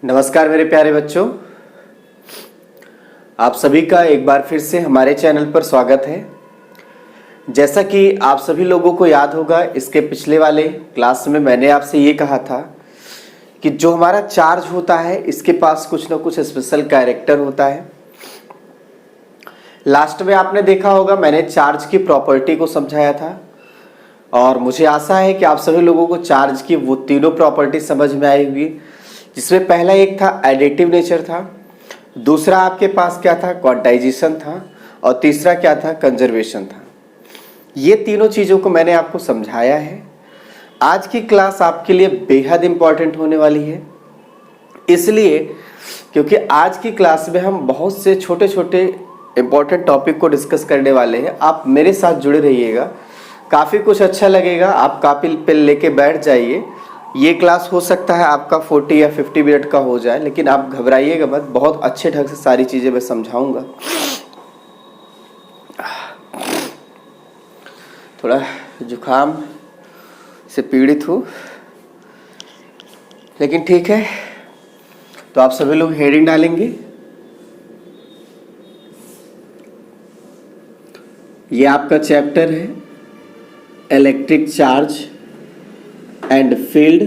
नमस्कार मेरे प्यारे बच्चों, आप सभी का एक बार फिर से हमारे चैनल पर स्वागत है। जैसा कि आप सभी लोगों को याद होगा, इसके पिछले वाले क्लास में मैंने आपसे ये कहा था कि जो हमारा चार्ज होता है इसके पास कुछ ना कुछ स्पेशल कैरेक्टर होता है। लास्ट में आपने देखा होगा मैंने चार्ज की प्रॉपर्टी को समझाया था और मुझे आशा है कि आप सभी लोगों को चार्ज की वो तीनों प्रॉपर्टी समझ में आई होगी, जिसमें पहला एक था एडिटिव नेचर था, दूसरा आपके पास क्या था क्वांटाइजेशन था और तीसरा क्या था कंजर्वेशन था। ये तीनों चीज़ों को मैंने आपको समझाया है। आज की क्लास आपके लिए बेहद इंपॉर्टेंट होने वाली है, इसलिए क्योंकि आज की क्लास में हम बहुत से छोटे छोटे इंपॉर्टेंट टॉपिक को डिस्कस करने वाले हैं। आप मेरे साथ जुड़े रहिएगा, काफ़ी कुछ अच्छा लगेगा। आप कॉपी पेन लेके बैठ जाइए। ये क्लास हो सकता है आपका 40 या 50 मिनट का हो जाए, लेकिन आप घबराइएगा मत, बहुत अच्छे ढंग से सारी चीज़ें मैं समझाऊंगा। थोड़ा जुकाम से पीड़ित हूँ, लेकिन ठीक है। तो आप सभी लोग हेडिंग डालेंगे। ये आपका चैप्टर है इलेक्ट्रिक चार्ज एंड फील्ड,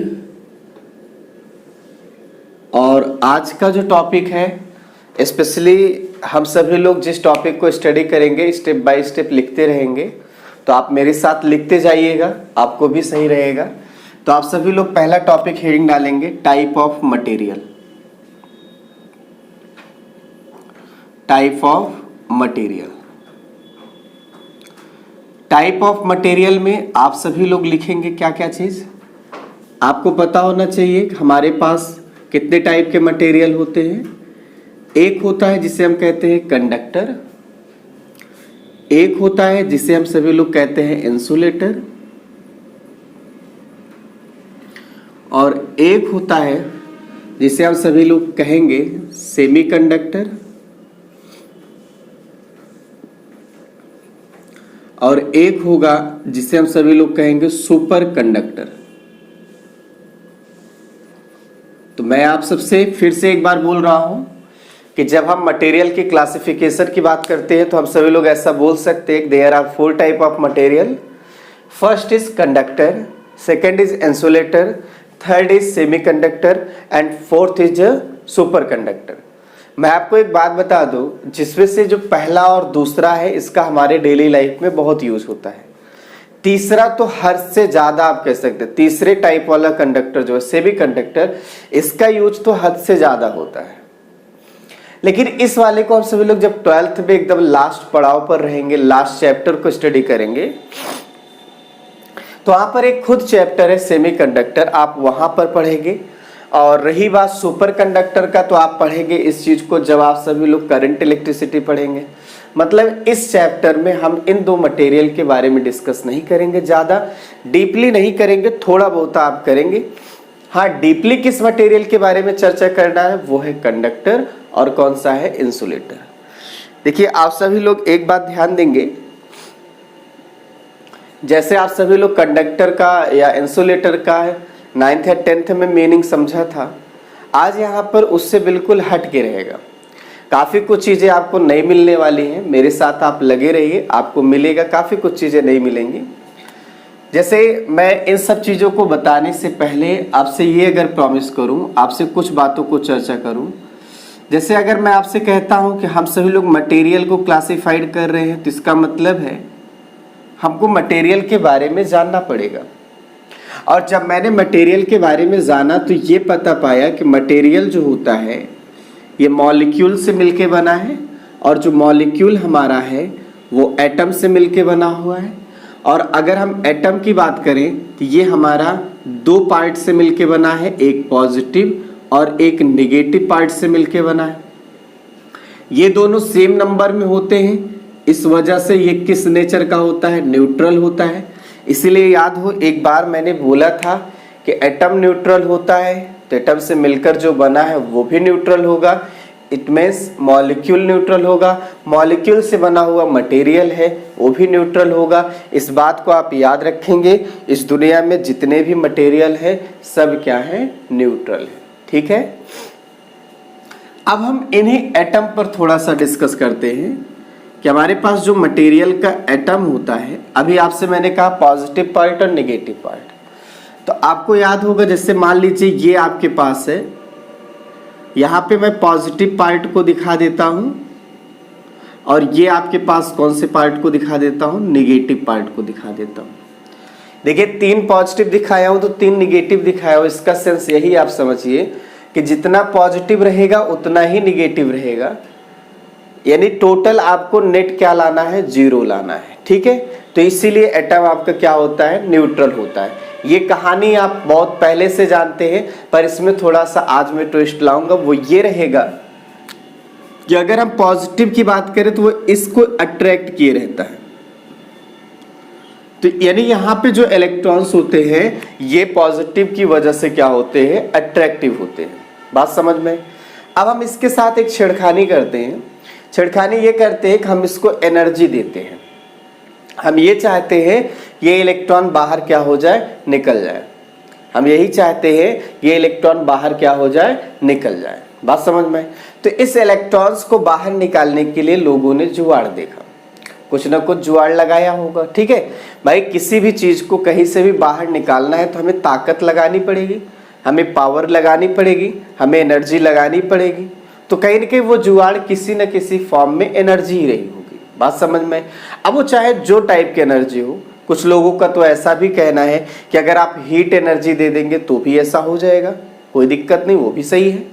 और आज का जो टॉपिक है स्पेशली हम सभी लोग जिस टॉपिक को स्टडी करेंगे स्टेप बाय स्टेप लिखते रहेंगे, तो आप मेरे साथ लिखते जाइएगा, आपको भी सही रहेगा। तो आप सभी लोग पहला टॉपिक हेडिंग डालेंगे type of material. Type of material, type of material में आप सभी लोग लिखेंगे क्या क्या चीज आपको पता होना चाहिए। हमारे पास कितने टाइप के मटेरियल होते हैं। एक होता है जिसे हम कहते हैं कंडक्टर, एक होता है जिसे हम सभी लोग कहते हैं इंसुलेटर, और एक होता है जिसे हम सभी लोग कहेंगे सेमीकंडक्टर, और एक होगा जिसे हम सभी लोग कहेंगे सुपर कंडक्टर। तो मैं आप सबसे फिर से एक बार बोल रहा हूं कि जब हम मटेरियल की क्लासिफिकेशन की बात करते हैं तो हम सभी लोग ऐसा बोल सकते हैं, there are 4 type of material. First is conductor, second is insulator, third is semiconductor and fourth is super conductor. मैं आपको एक बात बता दूं, जिसमें से जो पहला और दूसरा है इसका हमारे डेली लाइफ में बहुत यूज होता है। तीसरा तो हद से ज्यादा आप कह सकते हैं, तीसरे टाइप वाला कंडक्टर जो है सेमी कंडक्टर, इसका यूज तो हद से ज्यादा होता है। लेकिन इस वाले को हम सभी लोग जब 12th में एकदम लास्ट पड़ाव पर रहेंगे, लास्ट चैप्टर को स्टडी करेंगे, तो वहां पर एक खुद चैप्टर है सेमी कंडक्टर, आप वहां पर पढ़ेंगे। और रही बात सुपर कंडक्टर का, तो आप पढ़ेंगे इस चीज को जब आप सभी लोग करंट इलेक्ट्रिसिटी पढ़ेंगे। मतलब इस चैप्टर में हम इन दो मटेरियल के बारे में डिस्कस नहीं करेंगे, ज्यादा डीपली नहीं करेंगे, थोड़ा बहुत आप करेंगे। हाँ, डीपली किस मटेरियल के बारे में चर्चा करना है वो है कंडक्टर, और कौन सा है इंसुलेटर। देखिए आप सभी लोग एक बात ध्यान देंगे, जैसे आप सभी लोग कंडक्टर का या इंसुलेटर का 9th या 10th में मीनिंग समझा था, आज यहाँ पर उससे बिल्कुल हट के रहेगा। काफ़ी कुछ चीज़ें आपको नई मिलने वाली हैं, मेरे साथ आप लगे रहिए, आपको मिलेगा, काफ़ी कुछ चीज़ें नई मिलेंगी। जैसे मैं इन सब चीज़ों को बताने से पहले आपसे ये अगर प्रॉमिस करूं, आपसे कुछ बातों को चर्चा करूं। जैसे अगर मैं आपसे कहता हूं कि हम सभी लोग मटेरियल को क्लासिफाइड कर रहे हैं, तो इसका मतलब है हमको मटेरियल के बारे में जानना पड़ेगा। और जब मैंने मटेरियल के बारे में जाना तो ये पता पाया कि मटेरियल जो होता है ये मॉलिक्यूल से मिलके बना है, और जो मॉलिक्यूल हमारा है वो एटम से मिलके बना हुआ है। और अगर हम एटम की बात करें तो ये हमारा 2 पार्ट से मिलके बना है, एक पॉजिटिव और एक नेगेटिव पार्ट से मिलके बना है। ये दोनों सेम नंबर में होते हैं, इस वजह से ये किस नेचर का होता है, न्यूट्रल होता है। इसीलिए याद हो एक बार मैंने बोला था कि एटम न्यूट्रल होता है, तो एटम से मिलकर जो बना है वो भी न्यूट्रल होगा। इट मीन्स मॉलिक्यूल न्यूट्रल होगा, मॉलिक्यूल से बना हुआ मटेरियल है वो भी न्यूट्रल होगा। इस बात को आप याद रखेंगे, इस दुनिया में जितने भी मटेरियल है सब क्या है, न्यूट्रल है। ठीक है, अब हम इन्हीं एटम पर थोड़ा सा डिस्कस करते हैं कि हमारे पास जो मटेरियल का एटम होता है, अभी आपसे मैंने कहा पॉजिटिव पार्ट और नेगेटिव पार्ट, तो आपको याद होगा जैसे मान लीजिए ये आपके पास है, यहाँ पे मैं पॉजिटिव पार्ट को दिखा देता हूँ और ये आपके पास कौन से पार्ट को दिखा देता हूँ, नेगेटिव पार्ट को दिखा देता हूँ। देखिए 3 पॉजिटिव दिखाया हूँ तो 3 नेगेटिव दिखाया हूँ, इसका सेंस यही आप समझिए कि जितना पॉजिटिव रहेगा उतना ही नेगेटिव रहेगा, यानी टोटल आपको नेट क्या लाना है, 0 लाना है। ठीक है, तो इसीलिए एटम आपका क्या होता है, न्यूट्रल होता है। ये कहानी आप बहुत पहले से जानते हैं, पर इसमें थोड़ा सा आज मैं ट्विस्ट लाऊंगा, वो ये रहेगा कि अगर हम पॉजिटिव की बात करें तो वो इसको अट्रैक्ट किए रहता है, तो यानी यहाँ पे जो इलेक्ट्रॉन्स होते हैं ये पॉजिटिव की वजह से क्या होते हैं, अट्रैक्टिव होते हैं। बात समझ में? अब हम इसके साथ एक छेड़खानी करते हैं। छेड़खानी ये करते हैं कि हम इसको एनर्जी देते हैं। हम ये चाहते हैं ये इलेक्ट्रॉन बाहर क्या हो जाए, निकल जाए। हम यही चाहते हैं ये इलेक्ट्रॉन बाहर क्या हो जाए, निकल जाए। बात समझ में? तो इस इलेक्ट्रॉन्स को बाहर निकालने के लिए लोगों ने जुगाड़ देखा, कुछ ना कुछ जुगाड़ लगाया होगा। ठीक है भाई, किसी भी चीज को कहीं से भी बाहर निकालना है तो हमें ताकत लगानी पड़ेगी, हमें पावर लगानी पड़ेगी, हमें एनर्जी लगानी पड़ेगी। तो कहीं ना कहीं वो जुगाड़ किसी न किसी फॉर्म में एनर्जी ही रही होगी। बात समझ में? अब वो चाहे जो टाइप की एनर्जी हो, कुछ लोगों का तो ऐसा भी कहना है कि अगर आप हीट एनर्जी दे देंगे तो भी ऐसा हो जाएगा, कोई दिक्कत नहीं, वो भी सही है।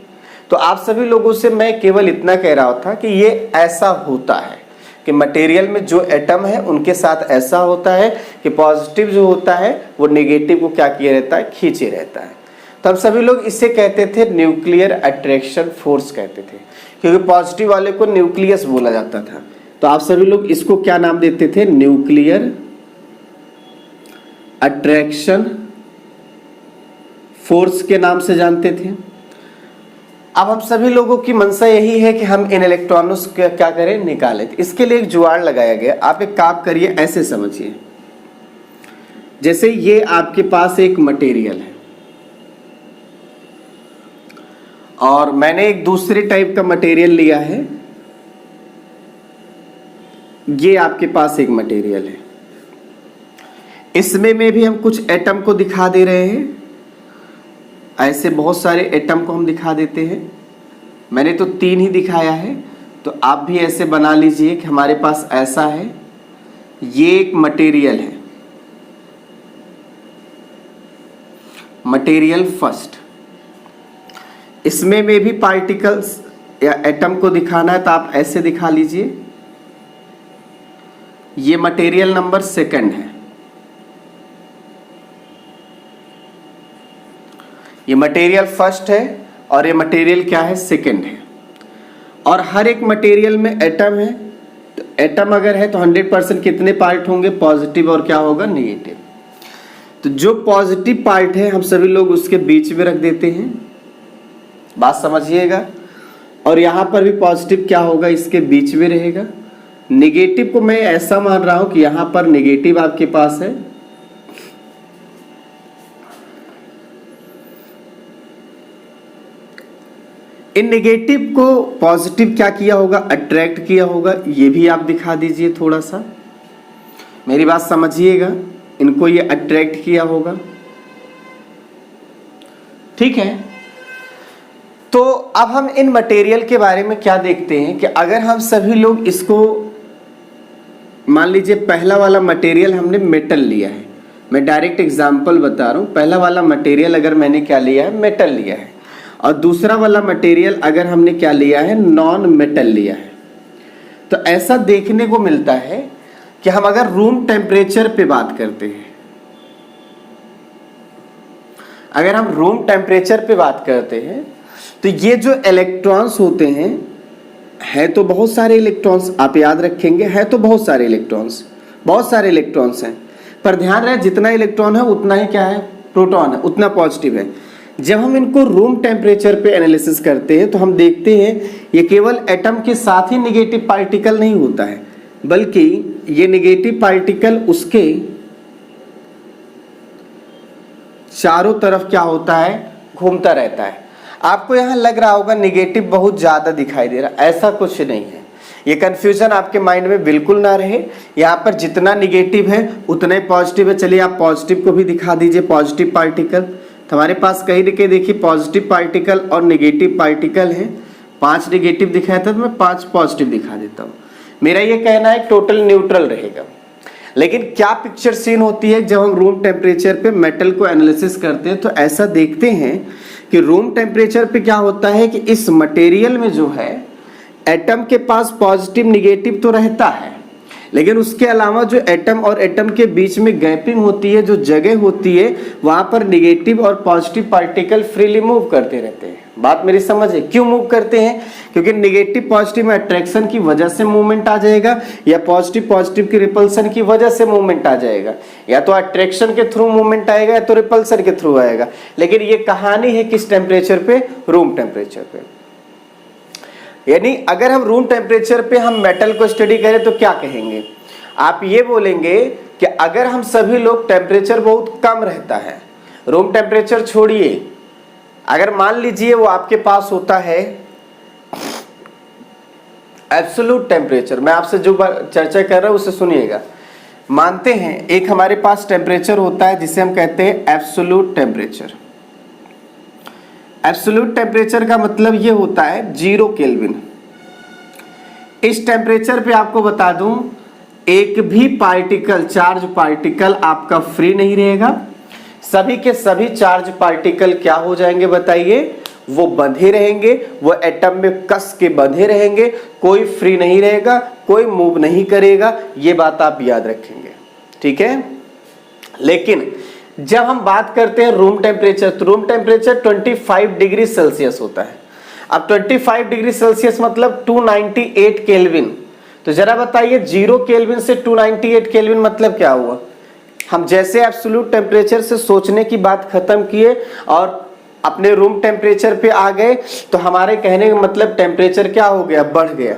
तो आप सभी लोगों से मैं केवल इतना कह रहा था कि ये ऐसा होता है कि मटेरियल में जो एटम है उनके साथ ऐसा होता है कि पॉजिटिव जो होता है वो नेगेटिव को क्या किए रहता है, खींचे रहता है। तो हम सभी लोग इसे कहते थे न्यूक्लियर अट्रैक्शन फोर्स कहते थे, क्योंकि पॉजिटिव वाले को न्यूक्लियस बोला जाता था। तो आप सभी लोग इसको क्या नाम देते थे, न्यूक्लियर अट्रैक्शन फोर्स के नाम से जानते थे। अब हम सभी लोगों की मंशा यही है कि हम इन इलेक्ट्रॉनों को क्या करें, निकालें। इसके लिए एक जुगाड़ लगाया गया। आप एक काम करिए, ऐसे समझिए, जैसे ये आपके पास एक मटेरियल है और मैंने एक दूसरे टाइप का मटेरियल लिया है, ये आपके पास एक मटेरियल है, इसमें में भी हम कुछ एटम को दिखा दे रहे हैं। ऐसे बहुत सारे एटम को हम दिखा देते हैं, मैंने तो 3 ही दिखाया है, तो आप भी ऐसे बना लीजिए कि हमारे पास ऐसा है, ये एक मटेरियल है, मटेरियल फर्स्ट, इसमें में भी पार्टिकल्स या एटम को दिखाना है तो आप ऐसे दिखा लीजिए। ये मटेरियल नंबर 2 है, ये मटेरियल फर्स्ट है और ये मटेरियल क्या है, 2 है। और हर एक मटेरियल में एटम है, तो एटम अगर है तो 100% कितने पार्ट होंगे, पॉजिटिव और क्या होगा, नेगेटिव। तो जो पॉजिटिव पार्ट है हम सभी लोग उसके बीच में रख देते हैं। बात समझिएगा। और यहाँ पर भी पॉजिटिव क्या होगा, इसके बीच में रहेगा। नेगेटिव को मैं ऐसा मान रहा हूं कि यहाँ पर नेगेटिव आपके पास है, इन नेगेटिव को पॉजिटिव क्या किया होगा, अट्रैक्ट किया होगा। ये भी आप दिखा दीजिए, थोड़ा सा मेरी बात समझिएगा, इनको ये अट्रैक्ट किया होगा। ठीक है, तो अब हम इन मटेरियल के बारे में क्या देखते हैं कि अगर हम सभी लोग इसको मान लीजिए, पहला वाला मटेरियल हमने मेटल लिया है, मैं डायरेक्ट एग्जांपल बता रहा हूं। पहला वाला मटेरियल अगर मैंने क्या लिया है, मेटल लिया है, और दूसरा वाला मटेरियल अगर हमने क्या लिया है, नॉन मेटल लिया है, तो ऐसा देखने को मिलता है कि हम अगर रूम टेम्परेचर पे बात करते हैं, अगर हम रूम टेम्परेचर पे बात करते हैं तो ये जो इलेक्ट्रॉन्स होते हैं, है तो बहुत सारे इलेक्ट्रॉन्स, आप याद रखेंगे, है तो बहुत सारे इलेक्ट्रॉन्स, बहुत सारे इलेक्ट्रॉन्स हैं, पर ध्यान रहे जितना इलेक्ट्रॉन है उतना ही क्या है, प्रोटॉन है, उतना पॉजिटिव है। जब हम इनको रूम टेम्परेचर पे एनालिसिस करते हैं तो हम देखते हैं ये केवल एटम के साथ ही नेगेटिव पार्टिकल नहीं होता है, बल्कि ये नेगेटिव पार्टिकल उसके चारों तरफ क्या होता है, घूमता रहता है। आपको यहाँ लग रहा होगा निगेटिव बहुत ज़्यादा दिखाई दे रहा, ऐसा कुछ नहीं है। ये कंफ्यूजन आपके माइंड में बिल्कुल ना रहे। यहाँ पर जितना निगेटिव है उतना ही पॉजिटिव है। चलिए आप पॉजिटिव को भी दिखा दीजिए, पॉजिटिव पार्टिकल। तो हमारे पास कहीं लिखे देखिए पॉजिटिव पार्टिकल और निगेटिव पार्टिकल है। 5 निगेटिव दिखाया था तो मैं 5 पॉजिटिव दिखा देता हूँ। मेरा ये कहना है टोटल न्यूट्रल रहेगा। लेकिन क्या पिक्चर सीन होती है जब हम रूम टेम्परेचर पे मेटल को एनालिसिस करते हैं, तो ऐसा देखते हैं कि रूम टेम्परेचर पे क्या होता है कि इस मटेरियल में जो है एटम के पास पॉजिटिव निगेटिव तो रहता है, लेकिन उसके अलावा जो एटम और एटम के बीच में गैपिंग होती है, जो जगह होती है, वहां पर निगेटिव और पॉजिटिव पार्टिकल फ्रीली मूव करते रहते हैं। बात मेरी समझ है? क्यों मूव करते हैं? क्योंकि निगेटिव पॉजिटिव में अट्रैक्शन की वजह से मूवमेंट आ जाएगा, या पॉजिटिव पॉजिटिव की रिपल्सन की वजह से मूवमेंट आ जाएगा। या तो अट्रैक्शन के थ्रू मूवमेंट आएगा या तो रिपल्सन के थ्रू आएगा। लेकिन ये कहानी है किस टेम्परेचर पे? रूम टेम्परेचर पे। यानी अगर हम रूम टेम्परेचर पे हम मेटल को स्टडी करें तो क्या कहेंगे? आप ये बोलेंगे कि अगर हम सभी लोग टेम्परेचर बहुत कम रहता है, रूम टेम्परेचर छोड़िए, अगर मान लीजिए वो आपके पास होता है एब्सोल्यूट टेम्परेचर, मैं आपसे जो चर्चा कर रहा हूं उसे सुनिएगा। मानते हैं एक हमारे पास टेम्परेचर होता है जिसे हम कहते हैं एब्सोल्यूट टेम्परेचर। एब्सोल्यूट टेम्परेचर का मतलब ये होता है 0 केल्विन। इस टेम्परेचर पे आपको बता दूं एक भी पार्टिकल, चार्ज पार्टिकल आपका फ्री नहीं रहेगा। सभी के सभी चार्ज पार्टिकल क्या हो जाएंगे बताइए? वो बंधे रहेंगे, वो एटम में कस के बंधे रहेंगे, कोई फ्री नहीं रहेगा, कोई मूव नहीं करेगा। ये बात आप याद रखेंगे, ठीक है। लेकिन जब हम बात करते हैं रूम टेम्परेचर, तो रूम टेम्परेचर 25 डिग्री सेल्सियस होता है। अब 25 डिग्री सेल्सियस मतलब 298 केल्विन। तो जरा बताइए 0 केल्विन से 298 केल्विन मतलब क्या हुआ? हम जैसे एब्सोल्यूट टेम्परेचर से सोचने की बात खत्म किए और अपने रूम टेम्परेचर पे आ गए, तो हमारे कहने का मतलब टेम्परेचर क्या हो गया? बढ़ गया।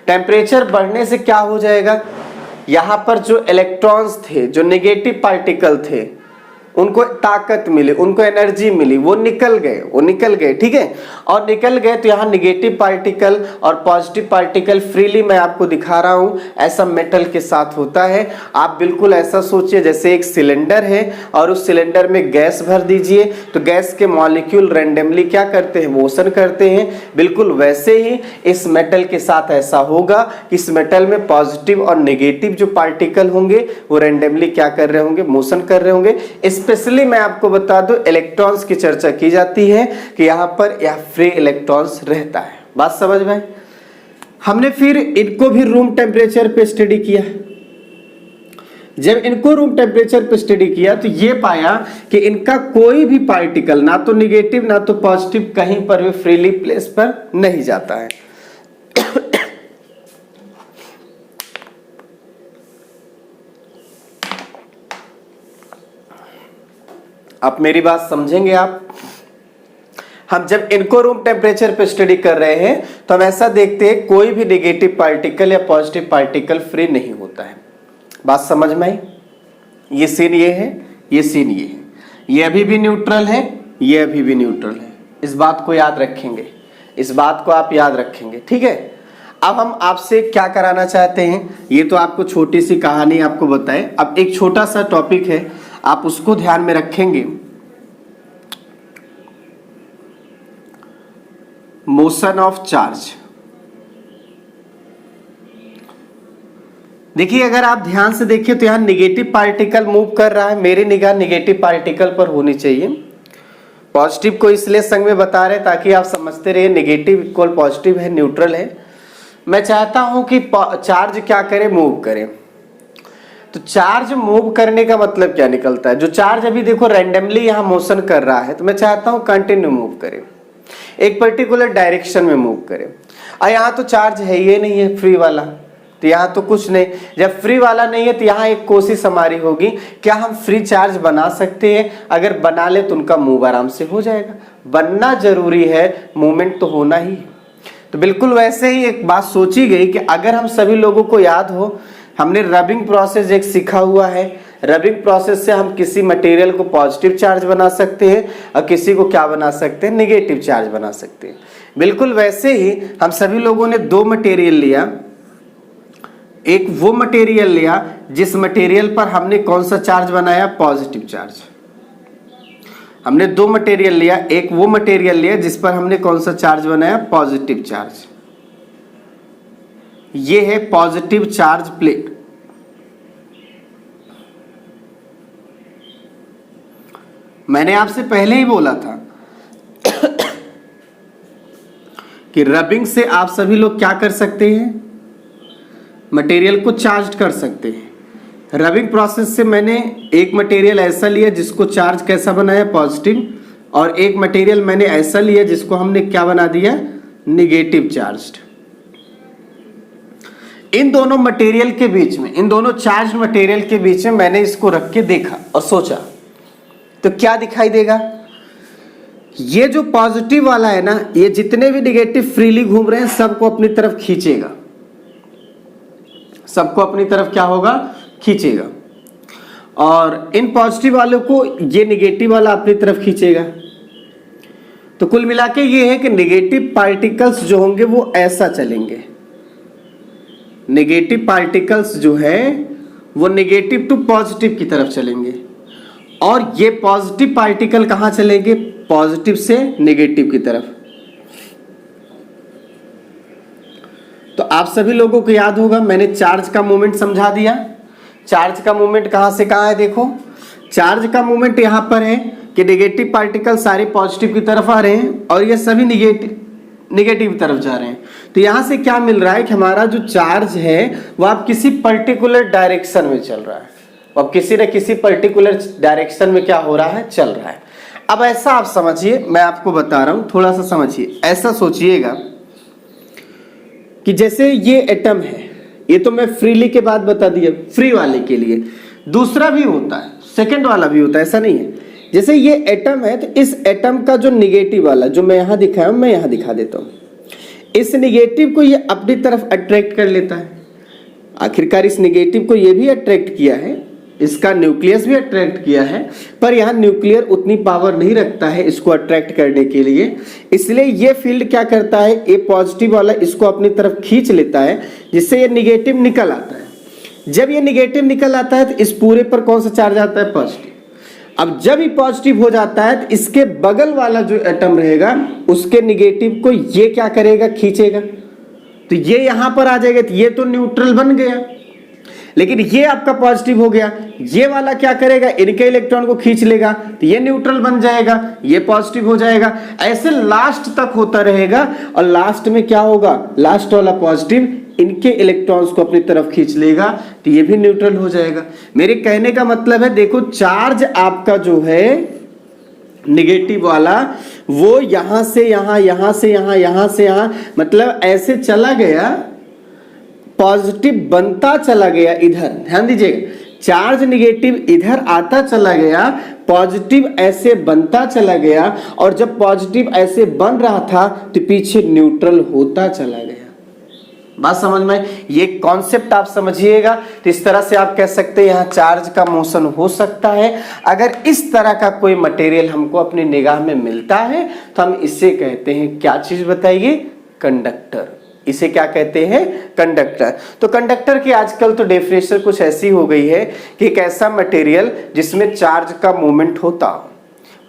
टेम्परेचर बढ़ने से क्या हो जाएगा? यहाँ पर जो इलेक्ट्रॉन्स थे, जो नेगेटिव पार्टिकल थे, उनको ताकत मिली, उनको एनर्जी मिली, वो निकल गए, ठीक है। और निकल गए तो यहाँ निगेटिव पार्टिकल और पॉजिटिव पार्टिकल फ्रीली मैं आपको दिखा रहा हूँ, ऐसा मेटल के साथ होता है। आप बिल्कुल ऐसा सोचिए जैसे एक सिलेंडर है और उस सिलेंडर में गैस भर दीजिए, तो गैस के मॉलिक्यूल रैंडमली क्या करते हैं? मोशन करते हैं। बिल्कुल वैसे ही इस मेटल के साथ ऐसा होगा कि इस मेटल में पॉजिटिव और नेगेटिव जो पार्टिकल होंगे वो रैंडमली क्या कर रहे होंगे? मोशन कर रहे होंगे। स्पेशली मैं आपको बता दूं इलेक्ट्रॉन्स की चर्चा की जाती है कि यहां पर यह फ्री इलेक्ट्रॉन्स रहता है। बात समझ में? हमने फिर इनको भी रूम टेम्परेचर पे स्टडी किया। जब इनको रूम टेम्परेचर पे स्टडी किया तो ये पाया कि इनका कोई भी पार्टिकल, ना तो निगेटिव ना तो पॉजिटिव, कहीं पर भी फ्रीली प्लेस पर नहीं जाता है। अब मेरी बात समझेंगे आप? हम जब इनको रूम टेम्परेचर पे स्टडी कर रहे हैं तो हम ऐसा देखते हैं कोई भी नेगेटिव पार्टिकल या पॉजिटिव पार्टिकल फ्री नहीं होता है। बात समझ में आई? ये सीन ये है, ये सीन ये है, ये अभी भी न्यूट्रल है, ये अभी भी न्यूट्रल है। इस बात को याद रखेंगे, इस बात को आप याद रखेंगे, ठीक है। अब हम आपसे क्या कराना चाहते हैं, ये तो आपको छोटी सी कहानी आपको बताए। अब एक छोटा सा टॉपिक है, आप उसको ध्यान में रखेंगे। Motion of charge. देखिए अगर आप ध्यान से देखिए तो यहां निगेटिव पार्टिकल मूव कर रहा है, मेरी निगाह निगेटिव पार्टिकल पर होनी चाहिए। पॉजिटिव को इसलिए संग में बता रहे ताकि आप समझते रहिए नेगेटिव इक्वल पॉजिटिव है, न्यूट्रल है। मैं चाहता हूं कि चार्ज क्या करे? मूव करे। तो चार्ज मूव करने का मतलब क्या निकलता है? जो चार्ज अभी देखो रैंडमली यहां मोशन कर रहा है, तो मैं चाहता हूं कंटिन्यू मूव करे, एक पर्टिकुलर डायरेक्शन में मूव करे। और यहाँ तो चार्ज है ही नहीं है फ्री वाला, तो यहाँ तो कुछ नहीं। जब फ्री वाला नहीं है तो यहाँ एक कोशिश हमारी होगी, क्या हम फ्री चार्ज बना सकते हैं? अगर बना ले तो उनका मूव आराम से हो जाएगा। बनना जरूरी है, मूवमेंट तो होना ही। तो बिल्कुल वैसे ही एक बात सोची गई कि अगर हम सभी लोगों को याद हो, हमने रबिंग प्रोसेस एक सीखा हुआ है, रबिंग प्रोसेस से हम किसी मटेरियल को पॉजिटिव चार्ज बना सकते हैं और किसी को क्या बना सकते हैं, नेगेटिव चार्ज बना सकते हैं। बिल्कुल वैसे ही हम सभी लोगों ने दो मटेरियल लिया, एक वो मटेरियल लिया जिस मटेरियल पर हमने कौन सा चार्ज बनाया, पॉजिटिव चार्ज। हमने दो मटेरियल लिया, एक वो मटेरियल लिया जिस पर हमने कौन सा चार्ज बनाया, पॉजिटिव चार्ज। ये है पॉजिटिव चार्ज प्लेट। मैंने आपसे पहले ही बोला था कि रबिंग से आप सभी लोग क्या कर सकते हैं, मटेरियल को चार्ज कर सकते हैं। रबिंग प्रोसेस से मैंने एक मटेरियल ऐसा लिया जिसको चार्ज कैसा बनाया, पॉजिटिव, और एक मटेरियल मैंने ऐसा लिया जिसको हमने क्या बना दिया, नेगेटिव चार्ज्ड। इन दोनों मटेरियल के बीच में, इन दोनों चार्ज मटेरियल के बीच में मैंने इसको रख के देखा और सोचा तो क्या दिखाई देगा, ये जो पॉजिटिव वाला है ना, ये जितने भी नेगेटिव फ्रीली घूम रहे हैं सबको अपनी तरफ खींचेगा, सबको अपनी तरफ क्या होगा, खींचेगा। और इन पॉजिटिव वालों को ये नेगेटिव वाला अपनी तरफ खींचेगा। तो कुल मिला के ये है कि नेगेटिव पार्टिकल्स जो होंगे वो ऐसा चलेंगे, नेगेटिव पार्टिकल्स जो है वो नेगेटिव टू पॉजिटिव की तरफ चलेंगे, और ये पॉजिटिव पार्टिकल कहां चलेंगे, पॉजिटिव से नेगेटिव की तरफ। तो आप सभी लोगों को याद होगा मैंने चार्ज का मूवमेंट समझा दिया। चार्ज का मूवमेंट कहां से कहां है, देखो चार्ज का मूवमेंट यहां पर है कि नेगेटिव पार्टिकल सारे पॉजिटिव की तरफ आ रहे हैं और ये सभी नेगेटिव की तरफ जा रहे हैं। तो यहां से क्या मिल रहा है कि हमारा जो चार्ज है वो अब किसी पर्टिकुलर डायरेक्शन में चल रहा है, अब किसी न किसी पर्टिकुलर डायरेक्शन में क्या हो रहा है, चल रहा है। अब ऐसा आप समझिए, मैं आपको बता रहा हूं, थोड़ा सा समझिए। ऐसा सोचिएगा कि जैसे ये एटम है, ये तो मैं फ्रीली के बाद बता दिया, फ्री वाले के लिए दूसरा भी होता है, सेकंड वाला भी होता है, ऐसा नहीं है। जैसे ये एटम है तो इस एटम का जो निगेटिव वाला जो मैं यहां दिखाया हूं, मैं यहां दिखा देता हूं। इस निगेटिव को ये अपनी तरफ अट्रैक्ट कर लेता है। आखिरकार इस निगेटिव को ये भी अट्रैक्ट किया है, इसका न्यूक्लियस भी अट्रैक्ट किया है, पर यहाँ न्यूक्लियर उतनी पावर नहीं रखता है इसको अट्रैक्ट करने के लिए। इसलिए ये फील्ड क्या करता है, ये पॉजिटिव वाला इसको अपनी तरफ खींच लेता है, जिससे ये निगेटिव निकल आता है। जब ये निगेटिव निकल आता है तो इस पूरे पर कौन सा चार्ज आता है, पॉजिटिव। अब जब ये पॉजिटिव हो जाता है तो इसके बगल वाला जो एटम रहेगा उसके निगेटिव को ये क्या करेगा, खींचेगा। तो ये यहां पर आ जाएगा, तो ये तो न्यूट्रल बन गया, लेकिन ये आपका पॉजिटिव हो गया। ये वाला क्या करेगा, इनके इलेक्ट्रॉन को खींच लेगा, तो ये न्यूट्रल बन जाएगा, ये पॉजिटिव हो जाएगा। ऐसे लास्ट तक होता रहेगा और लास्ट में क्या होगा, लास्ट वाला पॉजिटिव इनके इलेक्ट्रॉन्स को अपनी तरफ खींच लेगा, तो ये भी न्यूट्रल हो जाएगा। मेरे कहने का मतलब है, देखो चार्ज आपका जो है नेगेटिव वाला वो यहां से यहां, यहां से यहां, यहां से यहां, मतलब ऐसे चला गया, पॉजिटिव बनता चला गया इधर। ध्यान दीजिएगा, चार्ज नेगेटिव इधर आता चला गया, पॉजिटिव ऐसे बनता चला गया, और जब पॉजिटिव ऐसे बन रहा था तो पीछे न्यूट्रल होता चला गया। बात समझ में, ये कॉन्सेप्ट आप समझिएगा। तो इस तरह से आप कह सकते हैं यहाँ चार्ज का मोशन हो सकता है। अगर इस तरह का कोई मटेरियल हमको अपनी निगाह में मिलता है तो हम इसे कहते हैं, क्या चीज बताइए, कंडक्टर। इसे क्या कहते हैं, कंडक्टर। तो कंडक्टर की आजकल तो डेफिनेशन कुछ ऐसी हो गई है कि एक ऐसा मटेरियल जिसमें चार्ज का मूवमेंट होता हो,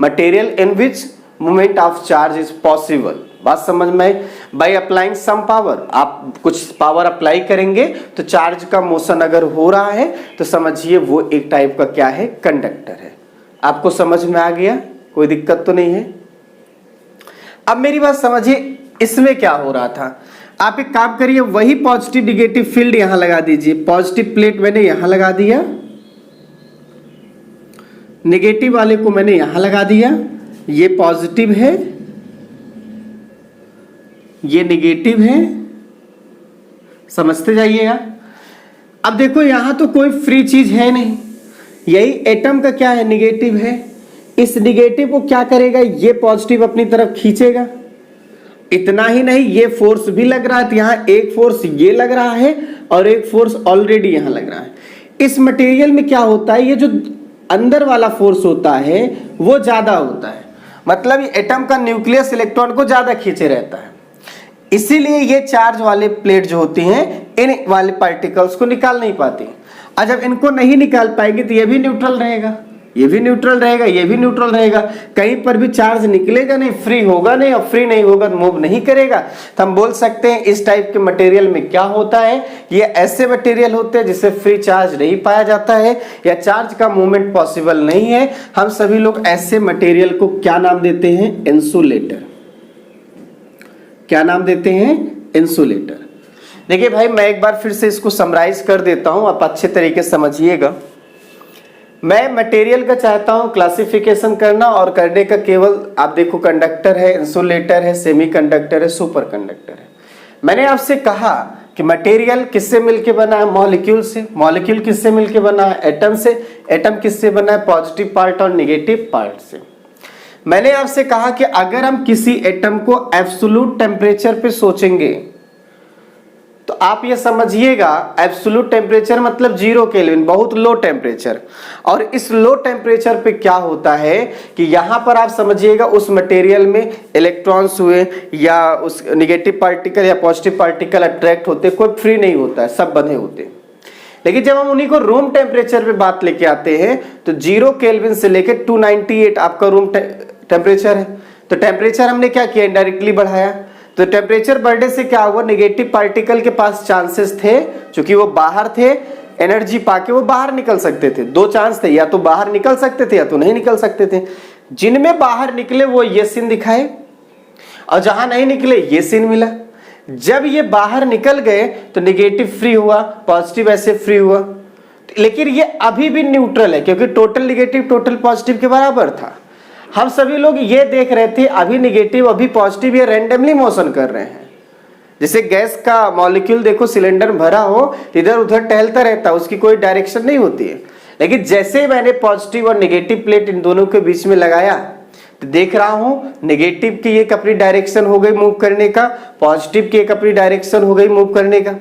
material in which movement of charge is possible. बात समझ में, बाय अप्लाइंग सम पावर, आप कुछ पावर अप्लाई करेंगे तो चार्ज का मोशन अगर हो रहा है तो समझिए वो एक टाइप का क्या है, कंडक्टर है। आपको समझ में आ गया, कोई दिक्कत तो नहीं है। अब मेरी बात समझिए, इसमें क्या हो रहा था, आप एक काम करिए, वही पॉजिटिव निगेटिव फील्ड यहां लगा दीजिए। पॉजिटिव प्लेट मैंने यहां लगा दिया, नेगेटिव वाले को मैंने यहां लगा दिया। ये पॉजिटिव है, ये नेगेटिव है, समझते जाइएगा। अब देखो यहां तो कोई फ्री चीज है नहीं, यही एटम का क्या है, नेगेटिव है। इस नेगेटिव को क्या करेगा, ये पॉजिटिव अपनी तरफ खींचेगा। इतना ही नहीं, ये फोर्स भी लग रहा है, तो यहां एक फोर्स ये लग रहा है और एक फोर्स ऑलरेडी यहां लग रहा है। इस मटेरियल में क्या होता है, ये जो अंदर वाला फोर्स होता है वो ज्यादा होता है, मतलब ये एटम का न्यूक्लियस इलेक्ट्रॉन को ज्यादा खींचे रहता है, इसीलिए ये चार्ज वाले प्लेट जो होती हैं इन वाले पार्टिकल्स को निकाल नहीं पाती। और जब इनको नहीं निकाल पाएंगे तो ये भी न्यूट्रल रहेगा, ये भी न्यूट्रल रहेगा, ये भी न्यूट्रल रहेगा, कहीं पर भी चार्ज निकलेगा नहीं, फ्री होगा नहीं, और फ्री नहीं होगा तो मूव नहीं करेगा। तो हम बोल सकते हैं इस टाइप के मटेरियल में क्या होता है, ये ऐसे मटेरियल होते हैं जिससे फ्री चार्ज नहीं पाया जाता है या चार्ज का मूवमेंट पॉसिबल नहीं है। हम सभी लोग ऐसे मटेरियल को क्या नाम देते हैं, इंसुलेटर। क्या नाम देते हैं, इंसुलेटर। देखिए भाई मैं एक बार फिर से इसको समराइज कर देता हूं, आप अच्छे तरीके से समझिएगा। मैं मटेरियल का चाहता हूं क्लासिफिकेशन करना, और करने का केवल आप देखो कंडक्टर है, इंसुलेटर है, सेमीकंडक्टर है, सुपर कंडक्टर है। मैंने आपसे कहा कि मटेरियल किससे मिलके बना है, मॉलिक्यूल से। मॉलिक्यूल किससे मिलके बना है, एटम से। एटम किससे बना है, पॉजिटिव पार्ट और नेगेटिव पार्ट से। मैंने आपसे कहा कि अगर हम किसी एटम को एब्सोल्यूट टेम्परेचर पे सोचेंगे तो आप ये समझिएगा एब्सोल्यूट टेम्परेचर मतलब 0 केल्विन, बहुत लो टेम्परेचर। और इस लो टेम्परेचर पे क्या होता है कि यहां पर आप समझिएगा उस मटेरियल में इलेक्ट्रॉन्स हुए या उस नेगेटिव पार्टिकल या पॉजिटिव पार्टिकल अट्रैक्ट होते, कोई फ्री नहीं होता है, सब बंधे होते हैं। लेकिन जब हम उन्हीं को रूम टेम्परेचर पे बात लेके आते हैं तो 0 केल्विन से लेके 298 आपका रूम टेम्परेचर है। तो टेम्परेचर हमने क्या किया, इनडायरेक्टली बढ़ाया। तो टेम्परेचर बढ़ने से क्या हुआ, नेगेटिव पार्टिकल के पास चांसेस थे, क्योंकि वो बाहर थे, एनर्जी पाके वो बाहर निकल सकते थे। 2 चांस थे, या तो बाहर निकल सकते थे या तो नहीं निकल सकते थे। जिनमें बाहर निकले वो ये सीन दिखाए, और जहां नहीं निकले ये सीन मिला। जब ये बाहर निकल गए तो नेगेटिव फ्री हुआ, पॉजिटिव ऐसे फ्री हुआ। लेकिन ये अभी भी न्यूट्रल है, क्योंकि टोटल नेगेटिव टोटल पॉजिटिव के बराबर था। हम सभी लोग ये देख रहे थे अभी नेगेटिव अभी पॉजिटिव, ये रैंडमली मोशन कर रहे हैं। जैसे गैस का मॉलिक्यूल देखो, सिलेंडर भरा हो इधर उधर टहलता रहता है, उसकी कोई डायरेक्शन नहीं होती है। लेकिन जैसे ही मैंने पॉजिटिव और नेगेटिव प्लेट इन दोनों के बीच में लगाया तो देख रहा हूं नेगेटिव की एक अपनी डायरेक्शन हो गई मूव करने का, पॉजिटिव की एक अपनी डायरेक्शन हो गई मूव करने का।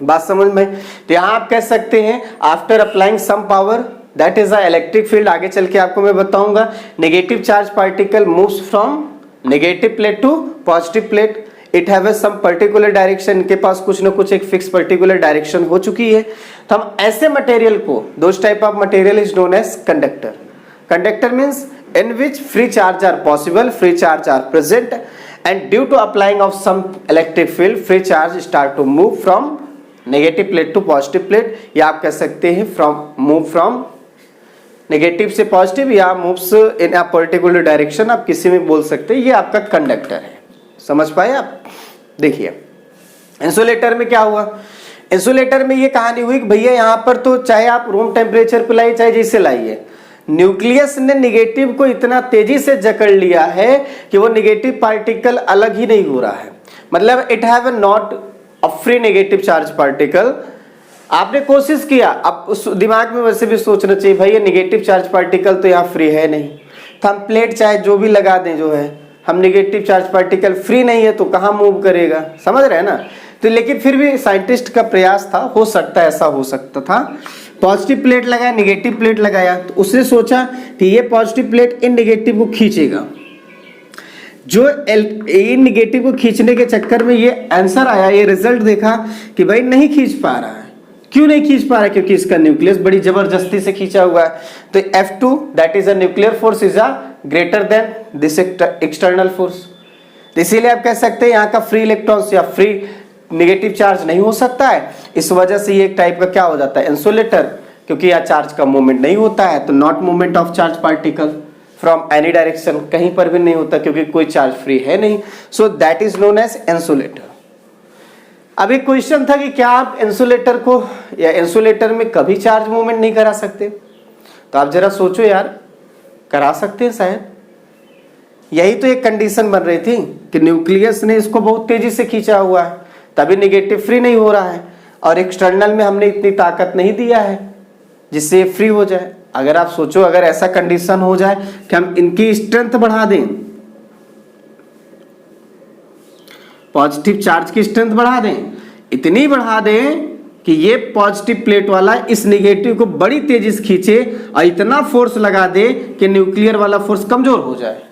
बात समझ में? तो यहां आप कह सकते हैं after applying some power that is a electric field. आगे चल के आपको मैं बताऊंगा negative charge particle moves from negative plate to positive plate, it have some particular direction, इनके पास कुछ ना कुछ एक फिक्स पर्टिकुलर डायरेक्शन हो चुकी है। तो हम ऐसे मटेरियल को, those type of material is known as conductor. Conductor means in which free charge are possible, free charge are present, and due to applying of some electric field, free charge start to move from negative plate to positive plate, या आप कह सकते हैं move from negative से positive, या moves in a particular direction, आप किसी में बोल सकते हैं। ये आपका कंडक्टर है, समझ पाए आप? देखिए इंसुलेटर में क्या हुआ, इंसुलेटर में ये कहानी हुई कि भैया यहाँ पर तो चाहे आप रूम टेम्परेचर पे लाइए चाहे जैसे लाइए, न्यूक्लियस ने निगेटिव को इतना तेजी से जकड़ लिया है कि वो निगेटिव पार्टिकल अलग ही नहीं हो रहा है। मतलब it have not a free negative charge particle. आपने कोशिश किया, अब उस दिमाग में वैसे भी सोचना चाहिए भाई ये नेगेटिव चार्ज पार्टिकल तो यहाँ फ्री है नहीं, तो हम प्लेट चाहे जो भी लगा दें, जो है हम नेगेटिव चार्ज पार्टिकल फ्री नहीं है तो कहाँ मूव करेगा, समझ रहे हैं ना? तो लेकिन फिर भी साइंटिस्ट का प्रयास था, हो सकता है ऐसा हो सकता था। पॉजिटिव प्लेट लगाया, नेगेटिव प्लेट लगाया, तो उसने सोचा कि ये पॉजिटिव प्लेट इन नेगेटिव को खींचेगा। जो इन नेगेटिव को खींचने के चक्कर में ये आंसर आया, ये रिजल्ट देखा कि भाई नहीं खींच पा रहा है। क्यों नहीं खींच पा रहा है? क्योंकि इसका न्यूक्लियस बड़ी जबरदस्ती से खींचा हुआ है। तो F2 that is a nuclear force is a greater than this external force. इसीलिए आप कह सकते हैं यहाँ का फ्री इलेक्ट्रॉन्स या फ्री नेगेटिव चार्ज नहीं हो सकता है। इस वजह से ये एक टाइप का क्या हो जाता है, इंसुलेटर, क्योंकि यहाँ चार्ज का मूवमेंट नहीं होता है। तो not movement of charge particle from any direction, कहीं पर भी नहीं होता क्योंकि कोई चार्ज फ्री है नहीं। So that is known as insulator. अभी क्वेश्चन था कि क्या आप इंसुलेटर को या इंसुलेटर में कभी चार्ज मूवमेंट नहीं करा सकते? तो आप जरा सोचो यार, करा सकते हैं शायद। यही तो एक कंडीशन बन रही थी कि न्यूक्लियस ने इसको बहुत तेजी से खींचा हुआ है, तभी नेगेटिव फ्री नहीं हो रहा है, और एक्सटर्नल में हमने इतनी ताकत नहीं दिया है जिससे ये फ्री हो जाए। अगर आप सोचो, अगर ऐसा कंडीशन हो जाए कि हम इनकी स्ट्रेंथ बढ़ा दें, पॉजिटिव चार्ज की स्ट्रेंथ बढ़ा दें, इतनी बढ़ा दें कि ये पॉजिटिव प्लेट वाला इस निगेटिव को बड़ी तेजी से खींचे और इतना फोर्स लगा दे कि न्यूक्लियर वाला फोर्स कमजोर हो जाए।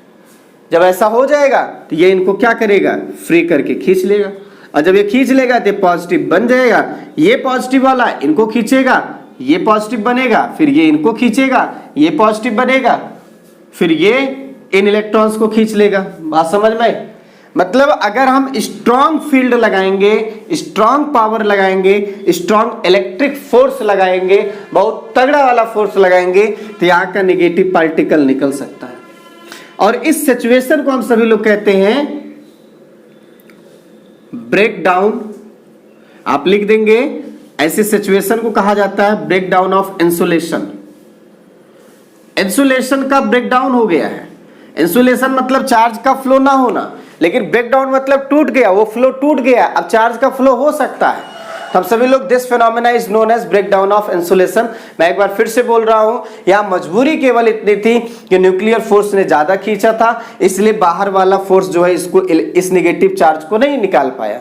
जब ऐसा हो जाएगा तो ये इनको क्या करेगा, फ्री करके खींच लेगा, और जब ये खींच लेगा तो पॉजिटिव बन जाएगा। ये पॉजिटिव वाला इनको खींचेगा, ये पॉजिटिव बनेगा, फिर ये इनको खींचेगा, ये पॉजिटिव बनेगा, फिर ये इन इलेक्ट्रॉन्स को खींच लेगा। बात समझ में? मतलब अगर हम स्ट्रॉन्ग फील्ड लगाएंगे, स्ट्रॉन्ग पावर लगाएंगे, स्ट्रॉन्ग इलेक्ट्रिक फोर्स लगाएंगे, बहुत तगड़ा वाला फोर्स लगाएंगे, तो यहाँ का नेगेटिव पार्टिकल निकल सकता है। और इस सिचुएशन को हम सभी लोग कहते हैं ब्रेक डाउन। आप लिख देंगे, ऐसी सिचुएशन को कहा जाता है break down of insulation. Insulation का ब्रेक डाउन हो गया है। इंसुलेशन मतलब चार्ज का फ्लो ना होना, लेकिन ब्रेक डाउन मतलब टूट गया, वो फ्लो टूट गया, अब चार्ज का फ्लो हो सकता है। हम सभी लोग this phenomena is known as break down of insulation. मैं एक बार फिर से बोल रहा हूं, यहां मजबूरी केवल इतनी थी कि न्यूक्लियर फोर्स ने ज्यादा खींचा था, इसलिए बाहर वाला फोर्स जो है इसको इस नेगेटिव चार्ज को नहीं निकाल पाया।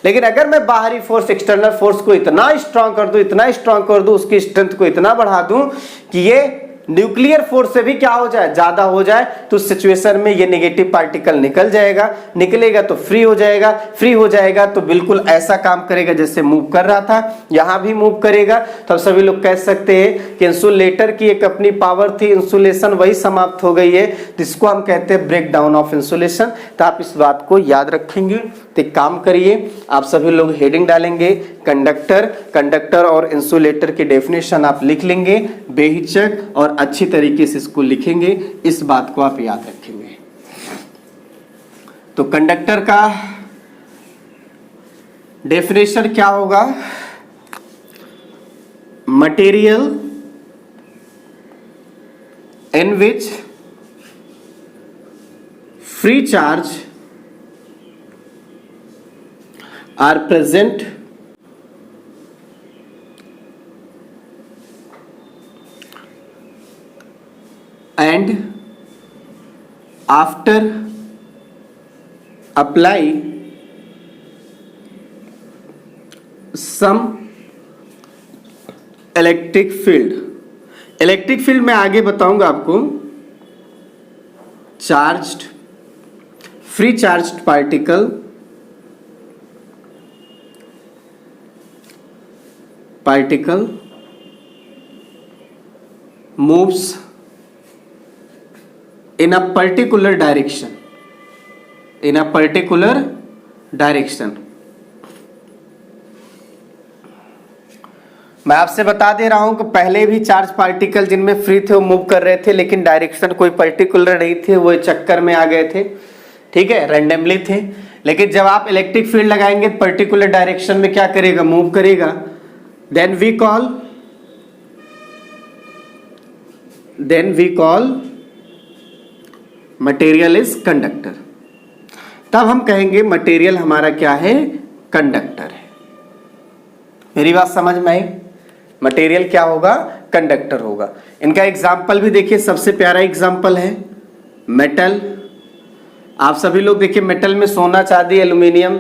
लेकिन अगर मैं बाहरी फोर्स, एक्सटर्नल फोर्स को इतना स्ट्रांग कर दूं, इतना स्ट्रांग कर दूं, उसकी स्ट्रेंथ को इतना बढ़ा दूं कि ये न्यूक्लियर फोर्स से भी क्या हो जाए, ज्यादा हो जाए, तो उस सिचुएशन में ये नेगेटिव पार्टिकल निकल जाएगा। निकलेगा तो फ्री हो जाएगा, फ्री हो जाएगा तो बिल्कुल ऐसा काम करेगा जैसे मूव कर रहा था, यहां भी मूव करेगा। तो सभी लोग कह सकते हैं कि इंसुलेटर की एक अपनी पावर थी, इंसुलेशन वही समाप्त हो गई है, जिसको हम कहते हैं ब्रेक डाउन ऑफ इंसुलेशन। तो आप इस बात को याद रखेंगे। तो काम करिए, आप सभी लोग हेडिंग डालेंगे कंडक्टर, कंडक्टर और इंसुलेटर की डेफिनेशन आप लिख लेंगे बेहिचक और अच्छी तरीके से इसको लिखेंगे। इस बात को आप याद रखेंगे। तो कंडक्टर का डेफिनेशन क्या होगा, material in which free charge are present and after apply some electric field। Electric field मैं आगे बताऊंगा आपको। Charged, free charged particle moves in a particular direction, in a particular direction। मैं आपसे बता दे रहा हूं कि पहले भी चार्ज पार्टिकल जिनमें फ्री थे वो मूव कर रहे थे, लेकिन डायरेक्शन कोई पर्टिकुलर नहीं थे, वो चक्कर में आ गए थे, ठीक है, रैंडमली थे। लेकिन जब आप इलेक्ट्रिक फील्ड लगाएंगे पर्टिकुलर डायरेक्शन में क्या करेगा, मूव करेगा। then we call material is conductor। तब हम कहेंगे मटेरियल हमारा क्या है, कंडक्टर है। मेरी बात समझ में आई? मटेरियल क्या होगा, कंडक्टर होगा। इनका एग्जाम्पल भी देखिए, सबसे प्यारा एग्जाम्पल है मेटल। आप सभी लोग देखिए मेटल में सोना, चांदी, एल्यूमिनियम,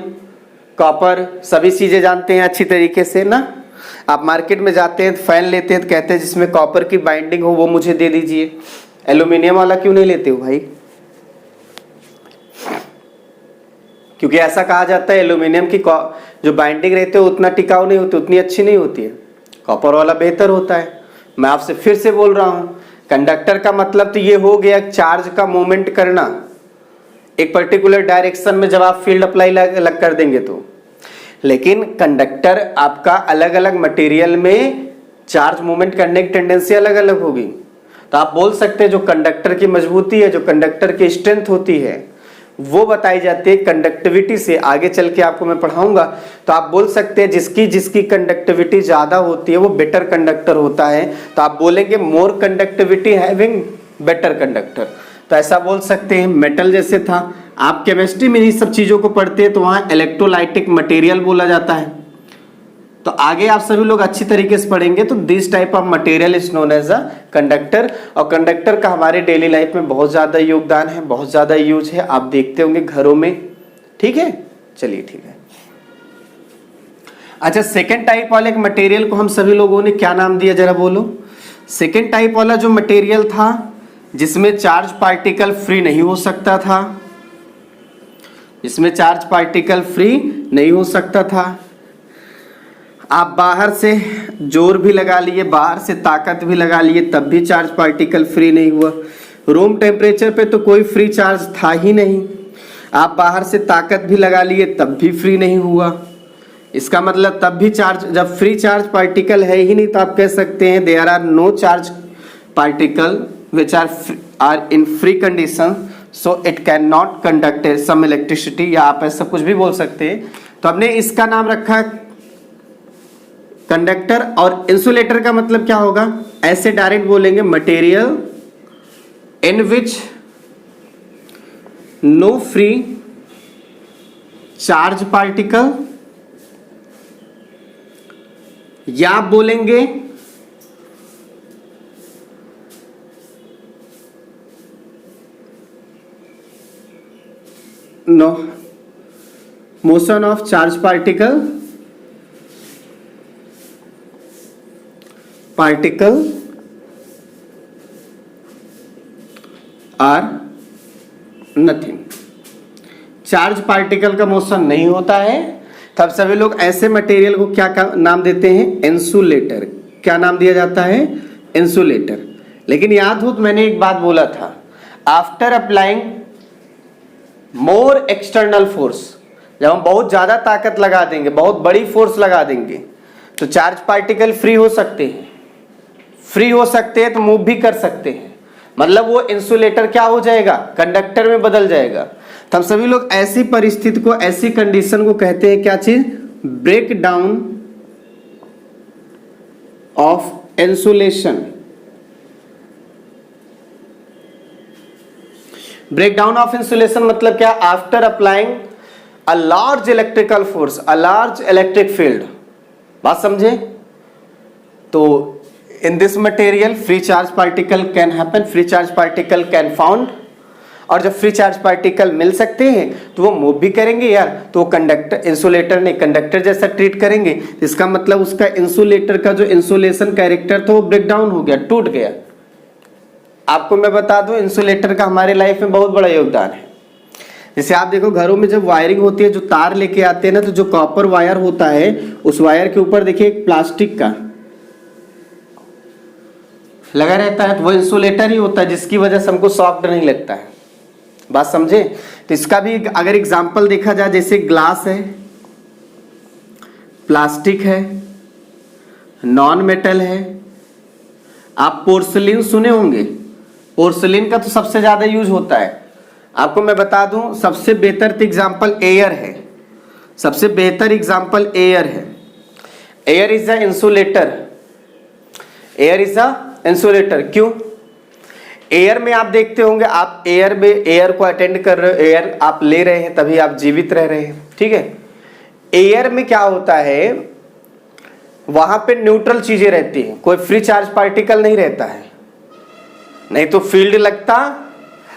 कॉपर, सभी चीजें जानते हैं अच्छी तरीके से ना। आप मार्केट में जाते हैं, फैन लेते हैं तो कहते हैं जिसमें कॉपर की बाइंडिंग हो वो मुझे दे दीजिए। एल्यूमिनियम वाला क्यों नहीं लेते हो भाई? क्योंकि ऐसा कहा जाता है एल्यूमिनियम की जो बाइंडिंग रहती है उतना टिकाऊ नहीं होती, उतनी अच्छी नहीं होती है, कॉपर वाला बेहतर होता है। मैं आपसे फिर से बोल रहा हूं, कंडक्टर का मतलब तो ये हो गया चार्ज का मूवमेंट करना एक पर्टिकुलर डायरेक्शन में, जब आप फील्ड अप्लाई लग कर देंगे तो। लेकिन कंडक्टर आपका अलग अलग मटेरियल में चार्ज मूवमेंट करने की टेंडेंसी अलग अलग होगी। तो आप बोल सकते हैं जो कंडक्टर की मजबूती है, जो कंडक्टर की स्ट्रेंथ होती है, वो बताई जाती है कंडक्टिविटी से। आगे चल के आपको मैं पढ़ाऊंगा। तो आप बोल सकते हैं जिसकी कंडक्टिविटी ज्यादा होती है वो बेटर कंडक्टर होता है। तो आप बोलेंगे मोर कंडक्टिविटी हैविंग बेटर कंडक्टर। तो ऐसा बोल सकते हैं। मेटल जैसे था, आप केमिस्ट्री में इन सब चीजों को पढ़ते हैं तो वहां इलेक्ट्रोलाइटिक मटेरियल बोला जाता है। तो आगे आप सभी लोग अच्छी तरीके से पढ़ेंगे। तो this type of material is known as a conductor. और कंडक्टर का हमारे डेली लाइफ में बहुत ज्यादा योगदान है, बहुत ज्यादा यूज है, आप देखते होंगे घरों में, ठीक है। चलिए ठीक है, अच्छा, सेकेंड टाइप वाले एक मटेरियल को हम सभी लोगों ने क्या नाम दिया, जरा बोलो। सेकेंड टाइप वाला जो मटेरियल था जिसमें चार्ज पार्टिकल फ्री नहीं हो सकता था, इसमें चार्ज पार्टिकल फ्री नहीं हो सकता था, आप बाहर से जोर भी लगा लिए, बाहर से ताकत भी लगा लिए, तब भी चार्ज पार्टिकल फ्री नहीं हुआ। रूम टेम्परेचर पे तो कोई फ्री चार्ज था ही नहीं, आप बाहर से ताकत भी लगा लिए तब भी फ्री नहीं हुआ। इसका मतलब तब भी चार्ज, जब फ्री चार्ज पार्टिकल है ही नहीं तो आप कह सकते हैं there are no charge particle which are in free condition, so it can not conduct some electricity, या आप ऐसा कुछ भी बोल सकते हैं। तो हमने इसका नाम रखा कंडक्टर। और इंसुलेटर का मतलब क्या होगा, ऐसे डायरेक्ट बोलेंगे material in which no free charge particle, या आप बोलेंगे no motion of charge particle are nothing. Charge particle का मोशन नहीं होता है, तब सभी लोग ऐसे मटेरियल को क्या नाम देते हैं, इंसुलेटर। क्या नाम दिया जाता है, इंसुलेटर। लेकिन याद हो तो मैंने एक बात बोला था, आफ्टर अप्लाइंग मोर एक्सटर्नल फोर्स, जब हम बहुत ज्यादा ताकत लगा देंगे, बहुत बड़ी फोर्स लगा देंगे, तो चार्ज पार्टिकल फ्री हो सकते हैं, फ्री हो सकते हैं तो मूव भी कर सकते हैं। मतलब वो इंसुलेटर क्या हो जाएगा, कंडक्टर में बदल जाएगा। तो हम सभी लोग ऐसी परिस्थिति को, ऐसी कंडीशन को कहते हैं क्या चीज, break down of insulation. Breakdown of insulation मतलब क्या, after applying a large electrical force, a large electric field. बात समझे? तो in this material free charge particle can happen, free charge particle can found. और जब फ्री चार्ज पार्टिकल मिल सकते हैं तो वो मूव भी करेंगे यार, तो वो कंडक्टर, इंसुलेटर ने कंडक्टर जैसा ट्रीट करेंगे। इसका मतलब उसका इंसुलेटर का जो इंसुलेशन कैरेक्टर था वो ब्रेकडाउन हो गया, टूट गया। आपको मैं बता दूं, इंसुलेटर का हमारे लाइफ में बहुत बड़ा योगदान है। जैसे आप देखो घरों में जब वायरिंग होती है, जो तार लेके आते हैं ना, तो जो कॉपर वायर होता है उस वायर के ऊपर देखिए एक प्लास्टिक का लगा रहता है, तो वो इंसुलेटर ही होता है, जिसकी वजह से हमको शॉक नहीं लगता है। बात समझे? तो इसका भी अगर एग्जाम्पल देखा जाए, जैसे ग्लास है, प्लास्टिक है, नॉन मेटल है। आप पोर्सिलिन सुने होंगे, पोर्सिलिन का तो सबसे ज्यादा यूज होता है। आपको मैं बता दूं, सबसे बेहतर एग्जाम्पल एयर है, सबसे बेहतर एग्जाम्पल एयर है। Air is a insulator, air is a insulator. क्यों? एयर में आप देखते होंगे, आप एयर में, एयर को अटेंड कर रहे हो, एयर आप ले रहे हैं तभी आप जीवित रह रहे हैं, ठीक है। एयर में क्या होता है, वहां पे न्यूट्रल चीजें रहती हैं, कोई फ्री चार्ज पार्टिकल नहीं रहता है, नहीं तो फील्ड लगता।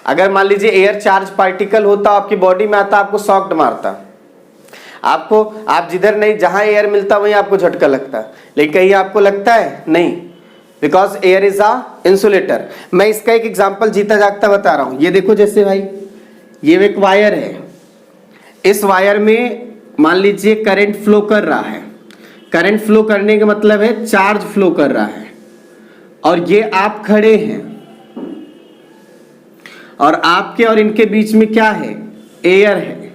अगर मान लीजिए एयर चार्ज पार्टिकल होता, आपकी बॉडी में आता, आपको शॉक मारता, आपको, आप जिधर नहीं, जहां एयर मिलता वहीं आपको झटका लगता, लेकिन कहीं आपको लगता है नहीं, because air is a insulator. मैं इसका एक एग्जांपल जीता जागता बता रहा हूं। ये देखो, जैसे भाई ये एक वायर है, इस वायर में मान लीजिए करंट फ्लो कर रहा है। करंट फ्लो करने का मतलब है चार्ज फ्लो कर रहा है, और ये आप खड़े हैं, और आपके और इनके बीच में क्या है, एयर है।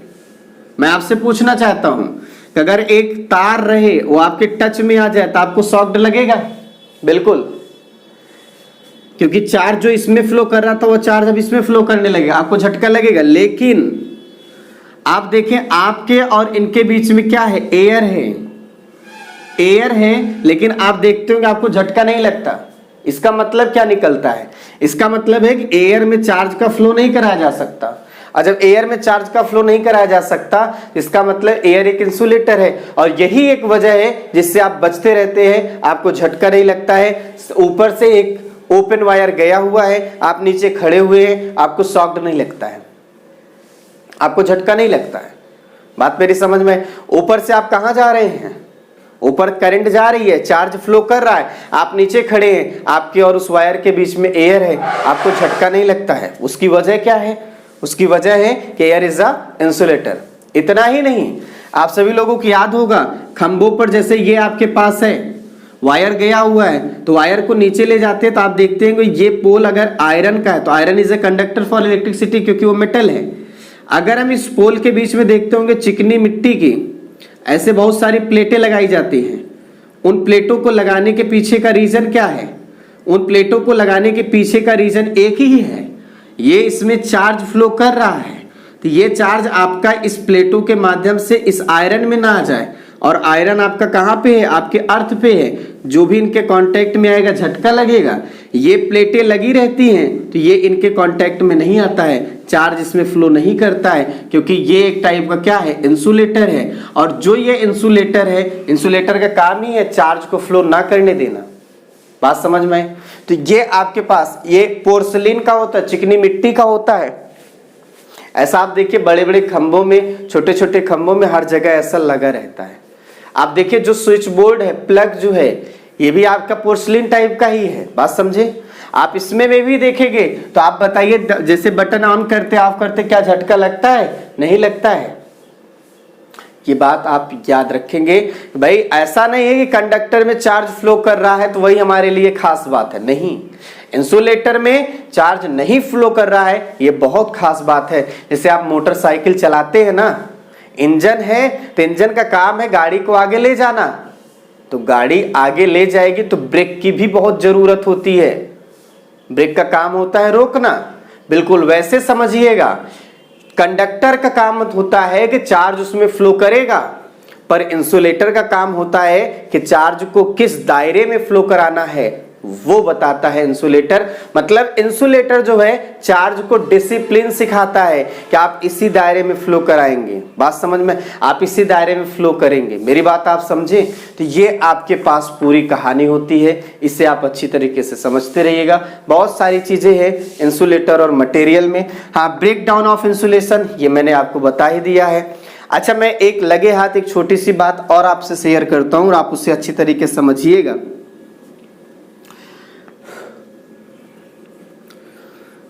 मैं आपसे पूछना चाहता हूं कि अगर एक तार रहे, वो आपके टच में आ जाए तो आपको शॉक लगेगा? बिल्कुल, क्योंकि चार्ज जो इसमें फ्लो कर रहा था वो चार्ज अब इसमें फ्लो करने लगेगा, आपको झटका लगेगा। लेकिन आप देखें, आपके और इनके बीच में क्या है, एयर है, एयर है, लेकिन आप देखते होंगे आपको झटका नहीं लगता। इसका मतलब क्या निकलता है, इसका मतलब है कि एयर में चार्ज का फ्लो नहीं कराया जा सकता। और जब एयर में चार्ज का फ्लो नहीं कराया जा सकता, इसका मतलब एयर एक इंसुलेटर है, और यही एक वजह है जिससे आप बचते रहते हैं, आपको झटका नहीं लगता है। ऊपर से एक ओपन वायर गया हुआ है, आप नीचे खड़े हुए हैं, आपको शॉक नहीं लगता है, आपको झटका नहीं लगता है। बात मेरी समझ में? ऊपर से आप कहां जा रहे हैं, ऊपर करंट जा रही है, चार्ज फ्लो कर रहा है, आप नीचे खड़े हैं, आपके और उस वायर के बीच में एयर है, आपको झटका नहीं लगता है। उसकी वजह क्या है? उसकी वजह है कि एयर इज अ इंसुलेटर। इतना ही नहीं, आप सभी लोगों को याद होगा खंभों पर जैसे ये आपके पास है वायर गया हुआ है, तो वायर को नीचे ले जाते हैं तो आप देखते हैं कि ये पोल अगर आयरन का है तो iron is a conductor for electricity, क्योंकि वो मेटल है। अगर हम इस पोल के बीच में देखते होंगे चिकनी मिट्टी की ऐसे बहुत सारी प्लेटें लगाई जाती हैं। उन प्लेटों को लगाने के पीछे का रीजन क्या है? उन प्लेटों को लगाने के पीछे का रीजन एक ही है, ये इसमें चार्ज फ्लो कर रहा है, तो ये चार्ज आपका इस प्लेटों के माध्यम से इस आयरन में ना आ जाए। और आयरन आपका कहाँ पे है? आपके अर्थ पे है। जो भी इनके कांटेक्ट में आएगा झटका लगेगा। ये प्लेटें लगी रहती हैं तो ये इनके कांटेक्ट में नहीं आता है, चार्ज इसमें फ्लो नहीं करता है, क्योंकि ये एक टाइप का क्या है? इंसुलेटर है। और जो ये इंसुलेटर है, इंसुलेटर का काम ही है चार्ज को फ्लो ना करने देना। बात समझ में आई? तो ये आपके पास ये पोर्सलिन का होता है, चिकनी मिट्टी का होता है। ऐसा आप देखिए बड़े बड़े खंभों में, छोटे छोटे खंभों में हर जगह ऐसा लगा रहता है। आप देखिए जो स्विच बोर्ड है, प्लग जो है, ये भी आपका पोर्सलिन टाइप का ही है। बात समझे? आप इसमें में भी देखेंगे तो आप बताइए, जैसे बटन ऑन करते ऑफ करते क्या झटका लगता है? नहीं लगता है। ये बात आप याद रखेंगे भाई। ऐसा नहीं है कि कंडक्टर में चार्ज फ्लो कर रहा है तो वही हमारे लिए खास बात है, नहीं। इंसुलेटर में चार्ज नहीं फ्लो कर रहा है, ये बहुत खास बात है। जैसे आप मोटरसाइकिल चलाते हैं ना, इंजन है तो इंजन का काम है गाड़ी को आगे ले जाना, तो गाड़ी आगे ले जाएगी तो ब्रेक की भी बहुत जरूरत होती है। ब्रेक का काम होता है रोकना। बिल्कुल वैसे समझिएगा, कंडक्टर का काम होता है कि चार्ज उसमें फ्लो करेगा, पर इंसुलेटर का काम होता है कि चार्ज को किस दायरे में फ्लो कराना है वो बताता है इंसुलेटर। मतलब इंसुलेटर जो है चार्ज को डिसिप्लिन सिखाता है कि आप इसी दायरे में फ्लो कराएंगे। बात समझ में? आप इसी दायरे में फ्लो करेंगे। मेरी बात आप समझे? तो ये आपके पास पूरी कहानी होती है, इसे आप अच्छी तरीके से समझते रहिएगा। बहुत सारी चीजें हैं इंसुलेटर और मटेरियल में। हाँ, ब्रेक डाउन ऑफ इंसुलेशन ये मैंने आपको बता ही दिया है। अच्छा, मैं एक लगे हाथ एक छोटी सी बात और आपसे शेयर करता हूँ और आप उससे अच्छी तरीके से समझिएगा।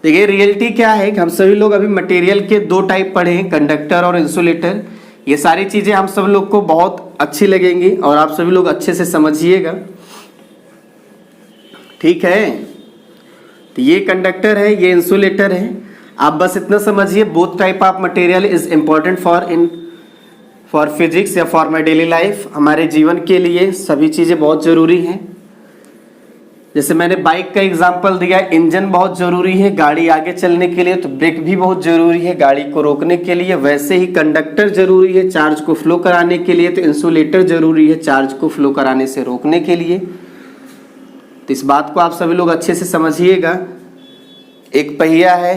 देखिए रियलिटी क्या है कि हम सभी लोग अभी मटेरियल के दो टाइप पढ़े हैं, कंडक्टर और इंसुलेटर। ये सारी चीजें हम सब लोग को बहुत अच्छी लगेंगी और आप सभी लोग अच्छे से समझिएगा, ठीक है? तो ये कंडक्टर है, ये इंसुलेटर है। आप बस इतना समझिए, both type of material is important for physics या फॉर माई डेली लाइफ। हमारे जीवन के लिए सभी चीजें बहुत जरूरी हैं। जैसे मैंने बाइक का एग्जांपल दिया, इंजन बहुत जरूरी है गाड़ी आगे चलने के लिए, तो ब्रेक भी बहुत जरूरी है गाड़ी को रोकने के लिए। वैसे ही कंडक्टर जरूरी है चार्ज को फ्लो कराने के लिए, तो इंसुलेटर जरूरी है चार्ज को फ्लो कराने से रोकने के लिए। तो इस बात को आप सभी लोग अच्छे से समझिएगा। एक पहिया है,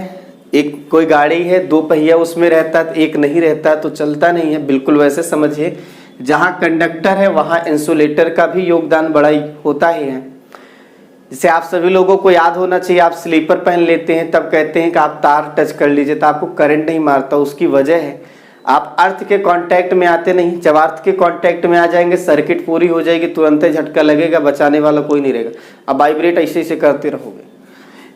एक कोई गाड़ी है, दो पहिया उसमें रहता है, एक नहीं रहता तो चलता नहीं है। बिल्कुल वैसे समझिए, जहाँ कंडक्टर है वहाँ इंसुलेटर का भी योगदान बड़ा ही होता ही है। जैसे आप सभी लोगों को याद होना चाहिए, आप स्लीपर पहन लेते हैं तब कहते हैं कि आप तार टच कर लीजिए तो आपको करंट नहीं मारता। उसकी वजह है आप अर्थ के कांटेक्ट में आते नहीं। जब अर्थ के कांटेक्ट में आ जाएंगे सर्किट पूरी हो जाएगी, तुरंत ही झटका लगेगा, बचाने वाला कोई नहीं रहेगा। अब वाइब्रेट ऐसे ऐसे करते रहोगे।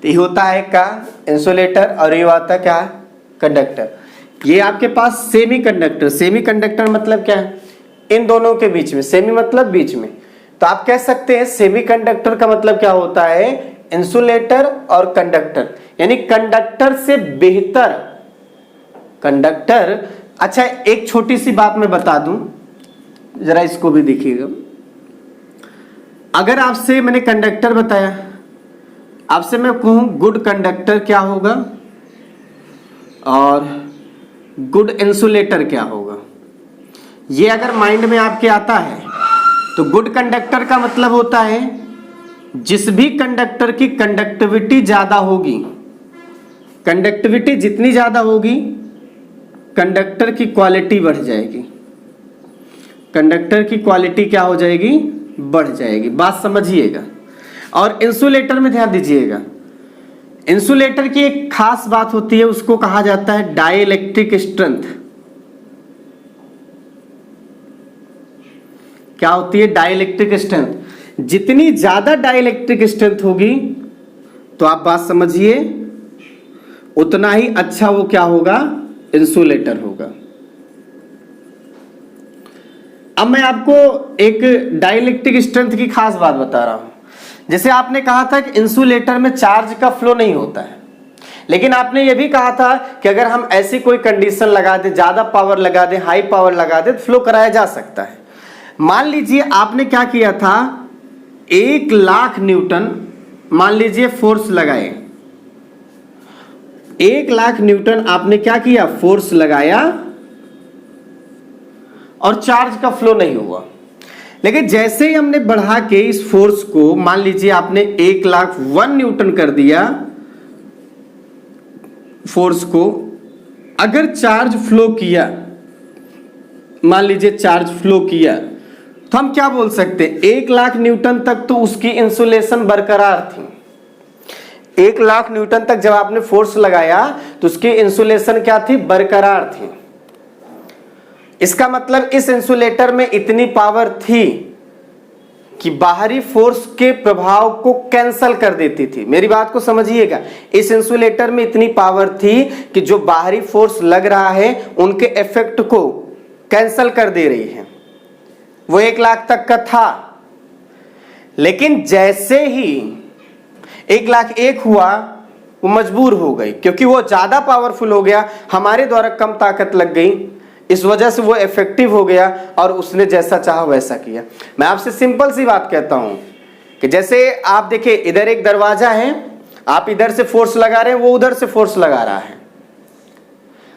तो ये होता है क्या? इंसुलेटर। और ये होता है क्या? कंडक्टर। ये आपके पास सेमी कंडक्टर। सेमी कंडक्टर मतलब क्या है? इन दोनों के बीच में, सेमी मतलब बीच में। तो आप कह सकते हैं सेमीकंडक्टर का मतलब क्या होता है? इंसुलेटर और कंडक्टर, यानी कंडक्टर से बेहतर कंडक्टर। अच्छा, एक छोटी सी बात मैं बता दूं, जरा इसको भी देखिएगा। अगर आपसे मैंने कंडक्टर बताया, आपसे मैं कहूं गुड कंडक्टर क्या होगा और गुड इंसुलेटर क्या होगा, ये अगर माइंड में आपके आता है तो गुड कंडक्टर का मतलब होता है जिस भी कंडक्टर की कंडक्टिविटी ज्यादा होगी। कंडक्टिविटी जितनी ज्यादा होगी कंडक्टर की क्वालिटी बढ़ जाएगी। कंडक्टर की क्वालिटी क्या हो जाएगी? बढ़ जाएगी। बात समझिएगा। और इंसुलेटर में ध्यान दीजिएगा, इंसुलेटर की एक खास बात होती है, उसको कहा जाता है डाइलेक्ट्रिक स्ट्रेंथ। क्या होती है? Dielectric strength. जितनी ज्यादा डाइलेक्ट्रिक स्ट्रेंथ होगी तो आप बात समझिए उतना ही अच्छा वो क्या होगा? इंसुलेटर होगा। अब मैं आपको एक डाइलेक्ट्रिक स्ट्रेंथ की खास बात बता रहा हूं। जैसे आपने कहा था कि इंसुलेटर में चार्ज का फ्लो नहीं होता है, लेकिन आपने ये भी कहा था कि अगर हम ऐसी कोई कंडीशन लगा दें, ज्यादा पावर लगा दें, हाई पावर लगा दें, तो फ्लो कराया जा सकता है। मान लीजिए आपने क्या किया था, 1,00,000 न्यूटन मान लीजिए फोर्स लगाए, 1,00,000 न्यूटन आपने क्या किया? फोर्स लगाया और चार्ज का फ्लो नहीं हुआ। लेकिन जैसे ही हमने बढ़ा के इस फोर्स को मान लीजिए आपने 1,01 न्यूटन कर दिया फोर्स को, अगर चार्ज फ्लो किया, मान लीजिए चार्ज फ्लो किया, तो हम क्या बोल सकते हैं? 1,00,000 न्यूटन तक तो उसकी इंसुलेशन बरकरार थी। 1,00,000 न्यूटन तक जब आपने फोर्स लगाया तो उसकी इंसुलेशन क्या थी? बरकरार थी। इसका मतलब इस इंसुलेटर में इतनी पावर थी कि बाहरी फोर्स के प्रभाव को कैंसल कर देती थी। मेरी बात को समझिएगा, इस इंसुलेटर में इतनी पावर थी कि जो बाहरी फोर्स लग रहा है उनके इफेक्ट को कैंसल कर दे रही है। वो 1,00,000 तक का था, लेकिन जैसे ही 1,01,000 हुआ वो मजबूर हो गई, क्योंकि वो ज्यादा पावरफुल हो गया, हमारे द्वारा कम ताकत लग गई, इस वजह से वो इफेक्टिव हो गया और उसने जैसा चाहा वैसा किया। मैं आपसे सिंपल सी बात कहता हूं कि जैसे आप देखिए इधर एक दरवाजा है, आप इधर से फोर्स लगा रहे हैं, वो उधर से फोर्स लगा रहा है,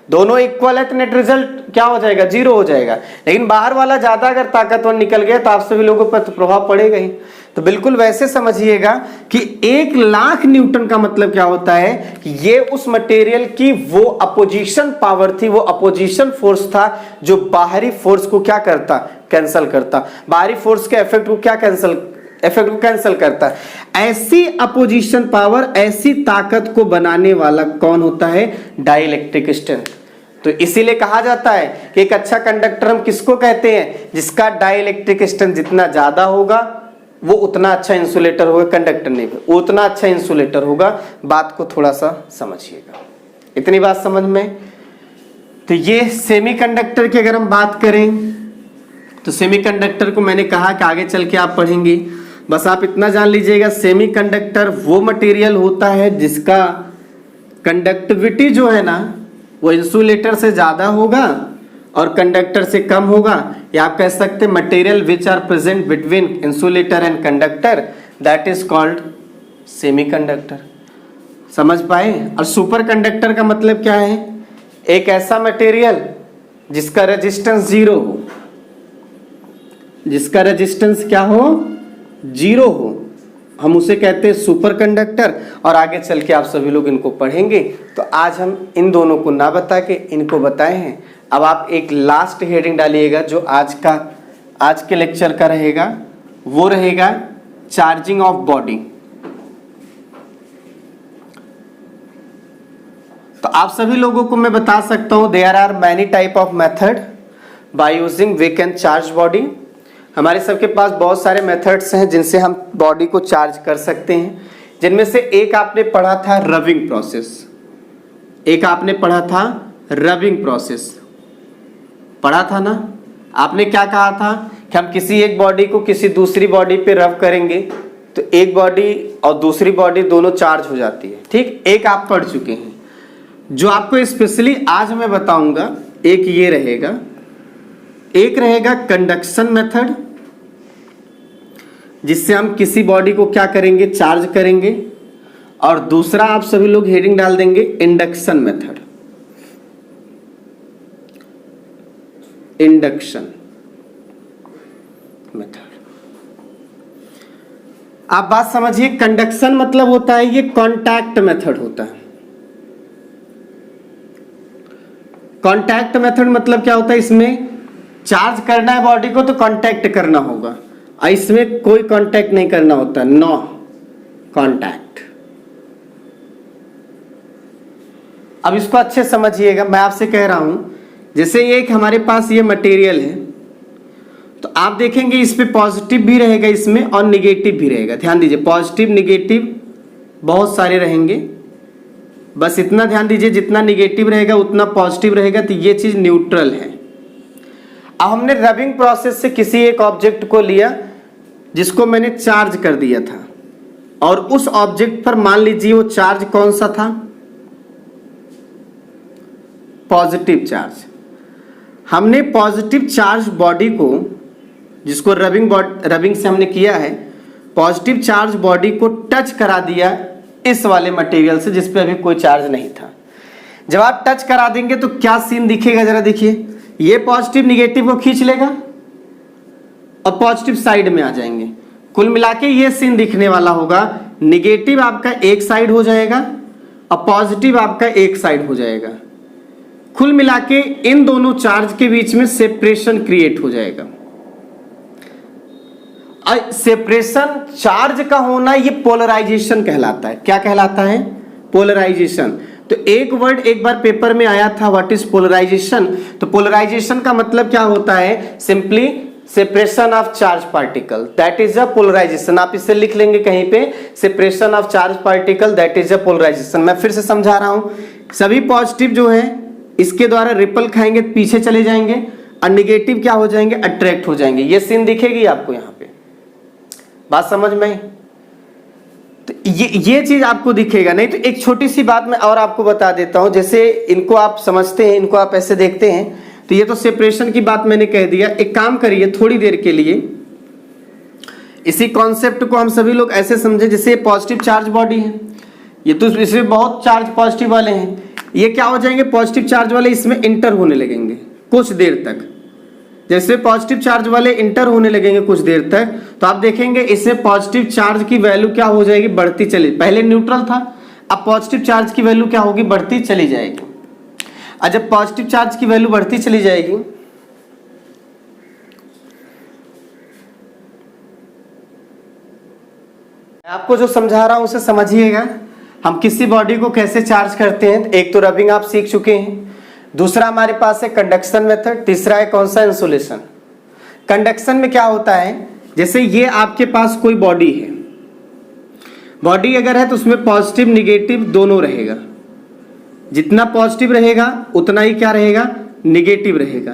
दोनों इक्वल है तो नेट रिजल्ट क्या हो जाएगा? 0 हो जाएगा। लेकिन बाहर वाला ज्यादा अगर ताकतवर निकल गया तो आप सभी लोगों पर तो प्रभाव पड़ेगा ही। तो बिल्कुल वैसे समझिएगा कि 1,00,000 न्यूटन का मतलब क्या होता है कि ये उस मटेरियल की वो अपोजिशन पावर थी, वो अपोजिशन फोर्स था जो बाहरी फोर्स को क्या करता? कैंसल करता। बाहरी फोर्स के इफेक्ट को क्या कैंसल करता। ऐसी अपोजिशन पावर, ऐसी ताकत को बनाने वाला कौन होता है? Dielectric strength. तो इसीलिए कहा जाता है कि एक अच्छा कंडक्टर हम किसको कहते हैं? जिसका डाइलेक्ट्रिक स्ट्रेंथ जितना ज्यादा होगा वो उतना अच्छा इंसुलेटर होगा। कंडक्टर नहीं, वो उतना अच्छा इंसुलेटर होगा। बात को थोड़ा सा समझिएगा, इतनी बात समझ में। तो ये सेमीकंडक्टर की अगर हम बात करें तो सेमीकंडक्टर को मैंने कहा कि आगे चल के आप पढ़ेंगे, बस आप इतना जान लीजिएगा, सेमीकंडक्टर वो मटेरियल होता है जिसका कंडक्टिविटी जो है ना वो इंसुलेटर से ज्यादा होगा और कंडक्टर से कम होगा। या आप कह सकते हैं material which are present between insulator and conductor, that is called semiconductor. समझ पाए? और सुपर कंडक्टर का मतलब क्या है? एक ऐसा मटेरियल जिसका रेजिस्टेंस 0 हो, जिसका रेजिस्टेंस क्या हो? 0 हो, हम उसे कहते हैं सुपर कंडक्टर। और आगे चल के आप सभी लोग इनको पढ़ेंगे। तो आज हम इन दोनों को ना बता के इनको बताए हैं। अब आप एक लास्ट हेडिंग डालिएगा जो आज के लेक्चर का रहेगा, वो रहेगा चार्जिंग ऑफ बॉडी। तो आप सभी लोगों को मैं बता सकता हूं there are many type of method by using we can charge body. हमारे सबके पास बहुत सारे मेथड्स हैं जिनसे हम बॉडी को चार्ज कर सकते हैं, जिनमें से एक आपने पढ़ा था रबिंग प्रोसेस। एक आपने पढ़ा था रबिंग प्रोसेस, पढ़ा था ना? आपने क्या कहा था कि हम किसी एक बॉडी को किसी दूसरी बॉडी पे रब करेंगे तो एक बॉडी और दूसरी बॉडी दोनों चार्ज हो जाती है। ठीक, एक आप पढ़ चुके हैं। जो आपको स्पेशली आज मैं बताऊंगा एक ये रहेगा, एक रहेगा कंडक्शन मेथड, जिससे हम किसी बॉडी को क्या करेंगे? चार्ज करेंगे। और दूसरा आप सभी लोग हेडिंग डाल देंगे इंडक्शन मेथड। Induction method. आप बात समझिए, कंडक्शन मतलब होता है ये कांटेक्ट मेथड होता है। कांटेक्ट मेथड मतलब क्या होता है? इसमें चार्ज करना है बॉडी को तो कांटेक्ट करना होगा, और इसमें कोई कांटेक्ट नहीं करना होता, नो कांटेक्ट। अब इसको अच्छे समझिएगा, मैं आपसे कह रहा हूं जैसे ये एक हमारे पास ये मटेरियल है, तो आप देखेंगे इस पे पॉजिटिव भी रहेगा इसमें और निगेटिव भी रहेगा। ध्यान दीजिए, पॉजिटिव निगेटिव बहुत सारे रहेंगे, बस इतना ध्यान दीजिए जितना निगेटिव रहेगा उतना पॉजिटिव रहेगा, तो ये चीज न्यूट्रल है। अब हमने रबिंग प्रोसेस से किसी एक ऑब्जेक्ट को लिया जिसको मैंने चार्ज कर दिया था, और उस ऑब्जेक्ट पर मान लीजिए वो चार्ज कौन सा था, पॉजिटिव चार्ज। हमने पॉजिटिव चार्ज बॉडी को, जिसको रबिंग से हमने किया है, पॉजिटिव चार्ज बॉडी को टच करा दिया इस वाले मटेरियल से जिस पे अभी कोई चार्ज नहीं था। जब आप टच करा देंगे तो क्या सीन दिखेगा, जरा देखिए, ये पॉजिटिव निगेटिव को खींच लेगा और पॉजिटिव साइड में आ जाएंगे। कुल मिला के ये सीन दिखने वाला होगा, निगेटिव आपका एक साइड हो जाएगा और पॉजिटिव आपका एक साइड हो जाएगा। कुल मिला के इन दोनों चार्ज के बीच में सेपरेशन क्रिएट हो जाएगा। सेपरेशन चार्ज का होना ये पोलराइजेशन कहलाता है। क्या कहलाता है? पोलराइजेशन। तो एक वर्ड एक बार पेपर में आया था, व्हाट इज पोलराइजेशन। तो पोलराइजेशन का मतलब क्या होता है? Simply separation of charge particle, that is a polarisation. आप इसे लिख लेंगे कहीं पे, separation of charge particle that is a polarisation. मैं फिर से समझा रहा हूं, सभी पॉजिटिव जो है इसके द्वारा रिपल खाएंगे, पीछे चले जाएंगे, और निगेटिव क्या हो जाएंगे? अट्रैक्ट हो जाएंगे। ये सीन दिखेगी आपको यहाँ पे, बात समझ में? तो ये चीज आपको दिखेगा नहीं। तो एक छोटी सी बात मैं और आपको बता देता हूं, जैसे इनको आप समझते हैं, इनको आप ऐसे देखते हैं, तो ये तो सेपरेशन की बात मैंने कह दिया। एक काम करिए, थोड़ी देर के लिए इसी कॉन्सेप्ट को हम सभी लोग ऐसे समझे जैसे पॉजिटिव चार्ज बॉडी है, ये तो इसमें बहुत चार्ज पॉजिटिव वाले हैं, ये क्या हो जाएंगे? पॉजिटिव चार्ज वाले इसमें इंटर होने लगेंगे कुछ देर तक। जैसे पॉजिटिव चार्ज वाले इंटर होने लगेंगे कुछ देर तक, तो आप देखेंगे इससे पॉजिटिव चार्ज की वैल्यू क्या हो जाएगी? बढ़ती चली। पहले न्यूट्रल था, अब पॉजिटिव चार्ज की वैल्यू क्या होगी? बढ़ती चली जाएगी। और जब पॉजिटिव चार्ज की वैल्यू बढ़ती चली जाएगी, आपको जो समझा रहा हूं उसे समझिएगा। हम किसी बॉडी को कैसे चार्ज करते हैं, एक तो रबिंग आप सीख चुके हैं, दूसरा हमारे पास है कंडक्शन मेथड, तीसरा है कौन सा? इंसुलेशन। कंडक्शन में क्या होता है, जैसे ये आपके पास कोई बॉडी है, बॉडी अगर है तो उसमें पॉजिटिव निगेटिव दोनों रहेगा। जितना पॉजिटिव रहेगा उतना ही क्या रहेगा? निगेटिव रहेगा।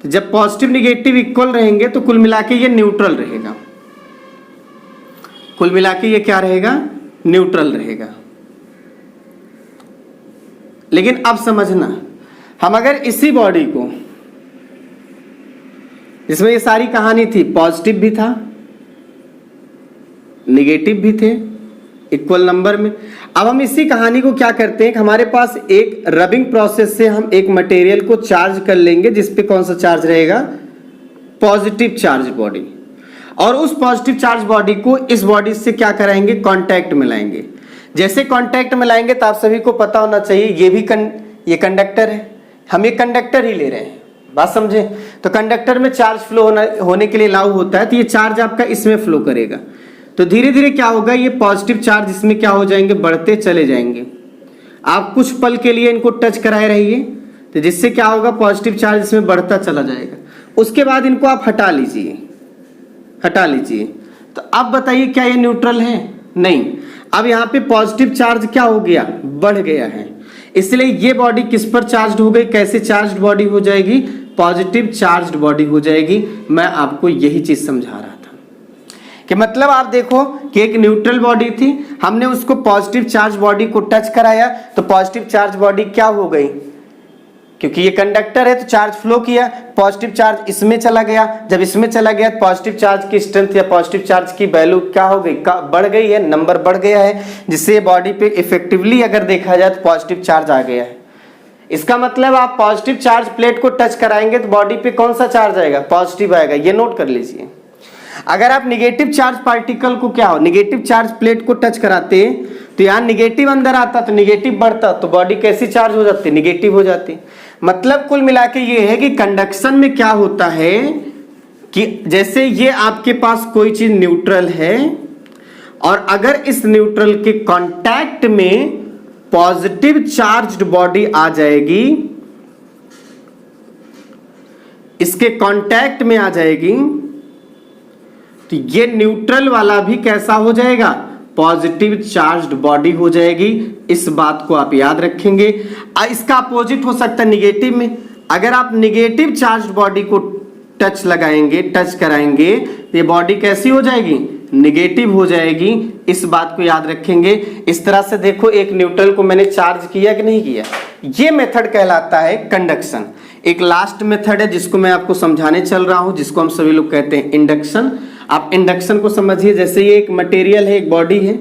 तो जब पॉजिटिव निगेटिव इक्वल रहेंगे तो कुल मिला के ये न्यूट्रल रहेगा। कुल मिला के ये क्या रहेगा? न्यूट्रल रहेगा। लेकिन अब समझना, हम अगर इसी बॉडी को, जिसमें ये सारी कहानी थी, पॉजिटिव भी था निगेटिव भी थे इक्वल नंबर में, अब हम इसी कहानी को क्या करते हैं कि हमारे पास एक रबिंग प्रोसेस से हम एक मटेरियल को चार्ज कर लेंगे जिसपे कौन सा चार्ज रहेगा? Positive charge body. और उस पॉजिटिव चार्ज बॉडी को इस बॉडी से क्या कराएंगे? कांटेक्ट में लाएंगे। जैसे कांटेक्ट में लाएंगे तो आप सभी को पता होना चाहिए ये भी ये कंडक्टर है, हम ये कंडक्टर ही ले रहे हैं, बात समझे? तो कंडक्टर में चार्ज फ्लो होने के लिए लागू होता है, तो ये चार्ज आपका इसमें फ्लो करेगा। तो धीरे धीरे क्या होगा? ये पॉजिटिव चार्ज इसमें क्या हो जाएंगे? बढ़ते चले जाएंगे। आप कुछ पल के लिए इनको टच कराए रहिए, तो जिससे क्या होगा? पॉजिटिव चार्ज इसमें बढ़ता चला जाएगा। उसके बाद इनको आप हटा लीजिए, हटा लीजिए। तो अब बताइए क्या ये न्यूट्रल है? नहीं। अब यहाँ पे पॉजिटिव चार्ज क्या हो गया? बढ़ गया है। इसलिए ये बॉडी किस पर चार्ज हो गई? कैसे चार्ज बॉडी हो जाएगी? पॉजिटिव चार्ज बॉडी हो जाएगी। मैं आपको यही चीज समझा रहा था कि मतलब आप देखो कि एक न्यूट्रल बॉडी थी, हमने उसको पॉजिटिव चार्ज बॉडी को टच कराया तो पॉजिटिव चार्ज बॉडी क्या हो गई? क्योंकि ये कंडक्टर है तो चार्ज फ्लो किया, पॉजिटिव चार्ज इसमें चला गया। जब इसमें चला गया तो पॉजिटिव चार्ज की स्ट्रेंथ या पॉजिटिव चार्ज की वैल्यू क्या हो गई? बढ़ गई है, नंबर बढ़ गया है, जिससे बॉडी पे इफेक्टिवली अगर देखा जाए तो पॉजिटिव चार्ज आ गया है। इसका मतलब आप पॉजिटिव चार्ज प्लेट को टच कराएंगे तो बॉडी पे कौन सा चार्ज आएगा? पॉजिटिव आएगा। ये नोट कर लीजिए। अगर आप निगेटिव चार्ज पार्टिकल को क्या हो, निगेटिव चार्ज प्लेट को टच कराते तो यहाँ निगेटिव अंदर आता तो निगेटिव बढ़ता, तो बॉडी कैसी चार्ज हो जाती? निगेटिव हो जाती। मतलब कुल मिला के ये है कि कंडक्शन में क्या होता है कि जैसे ये आपके पास कोई चीज न्यूट्रल है और अगर इस न्यूट्रल के कांटेक्ट में पॉजिटिव चार्ज्ड बॉडी आ जाएगी इसके कांटेक्ट में आ जाएगी तो ये न्यूट्रल वाला भी कैसा हो जाएगा, पॉजिटिव चार्ज्ड बॉडी हो जाएगी। इस बात को आप याद रखेंगे। इसका अपोजिट हो सकता है निगेटिव में। अगर आप निगेटिव चार्ज्ड बॉडी को टच लगाएंगे, टच कराएंगे तो ये बॉडी कैसी हो जाएगी, निगेटिव हो जाएगी। इस बात को याद रखेंगे। इस तरह से देखो, एक न्यूट्रल को मैंने चार्ज किया कि नहीं किया, ये मेथड कहलाता है कंडक्शन। एक लास्ट मेथड है जिसको मैं आपको समझाने चल रहा हूं, जिसको हम सभी लोग कहते हैं इंडक्शन। आप इंडक्शन को समझिए, जैसे ये एक मटेरियल है, एक बॉडी है,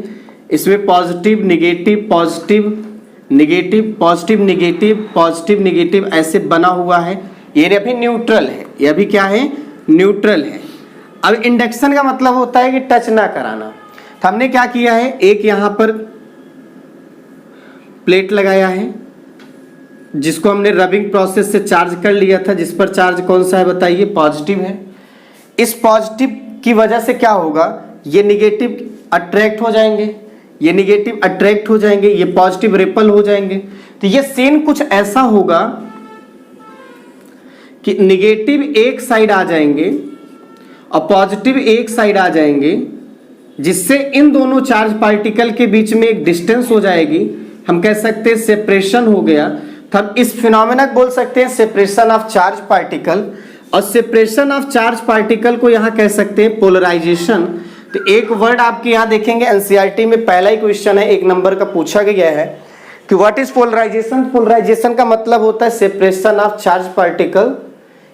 इसमें positive negative positive negative positive negative positive negative ऐसे बना हुआ है। ये अभी न्यूट्रल है, ये अभी क्या है, न्यूट्रल है। अब इंडक्शन का मतलब होता है कि टच ना कराना। तो हमने क्या किया है, एक यहां पर प्लेट लगाया है जिसको हमने रबिंग प्रोसेस से चार्ज कर लिया था, जिस पर चार्ज कौन सा है बताइए, पॉजिटिव है। इस पॉजिटिव की वजह से क्या होगा, ये निगेटिव अट्रैक्ट हो जाएंगे, ये निगेटिव अट्रैक्ट हो जाएंगे, ये पॉजिटिव रिपल हो जाएंगे। तो ये सीन कुछ ऐसा होगा कि निगेटिव एक साइड आ जाएंगे और पॉजिटिव एक साइड आ जाएंगे, जिससे इन दोनों चार्ज पार्टिकल के बीच में एक डिस्टेंस हो जाएगी। हम कह सकते हैं सेपरेशन हो गया। तो हम इस फिनोमेना को बोल सकते हैं सेपरेशन ऑफ चार्ज पार्टिकल। और सेपरेशन ऑफ चार्ज पार्टिकल को यहां कह सकते हैं पोलराइजेशन। तो एक वर्ड आपके यहां देखेंगे, एनसीईआरटी में पहला ही क्वेश्चन है, 1 नंबर का पूछा गया है कि व्हाट इज पोलराइजेशन। पोलराइजेशन का मतलब होता है सेपरेशन ऑफ चार्ज पार्टिकल,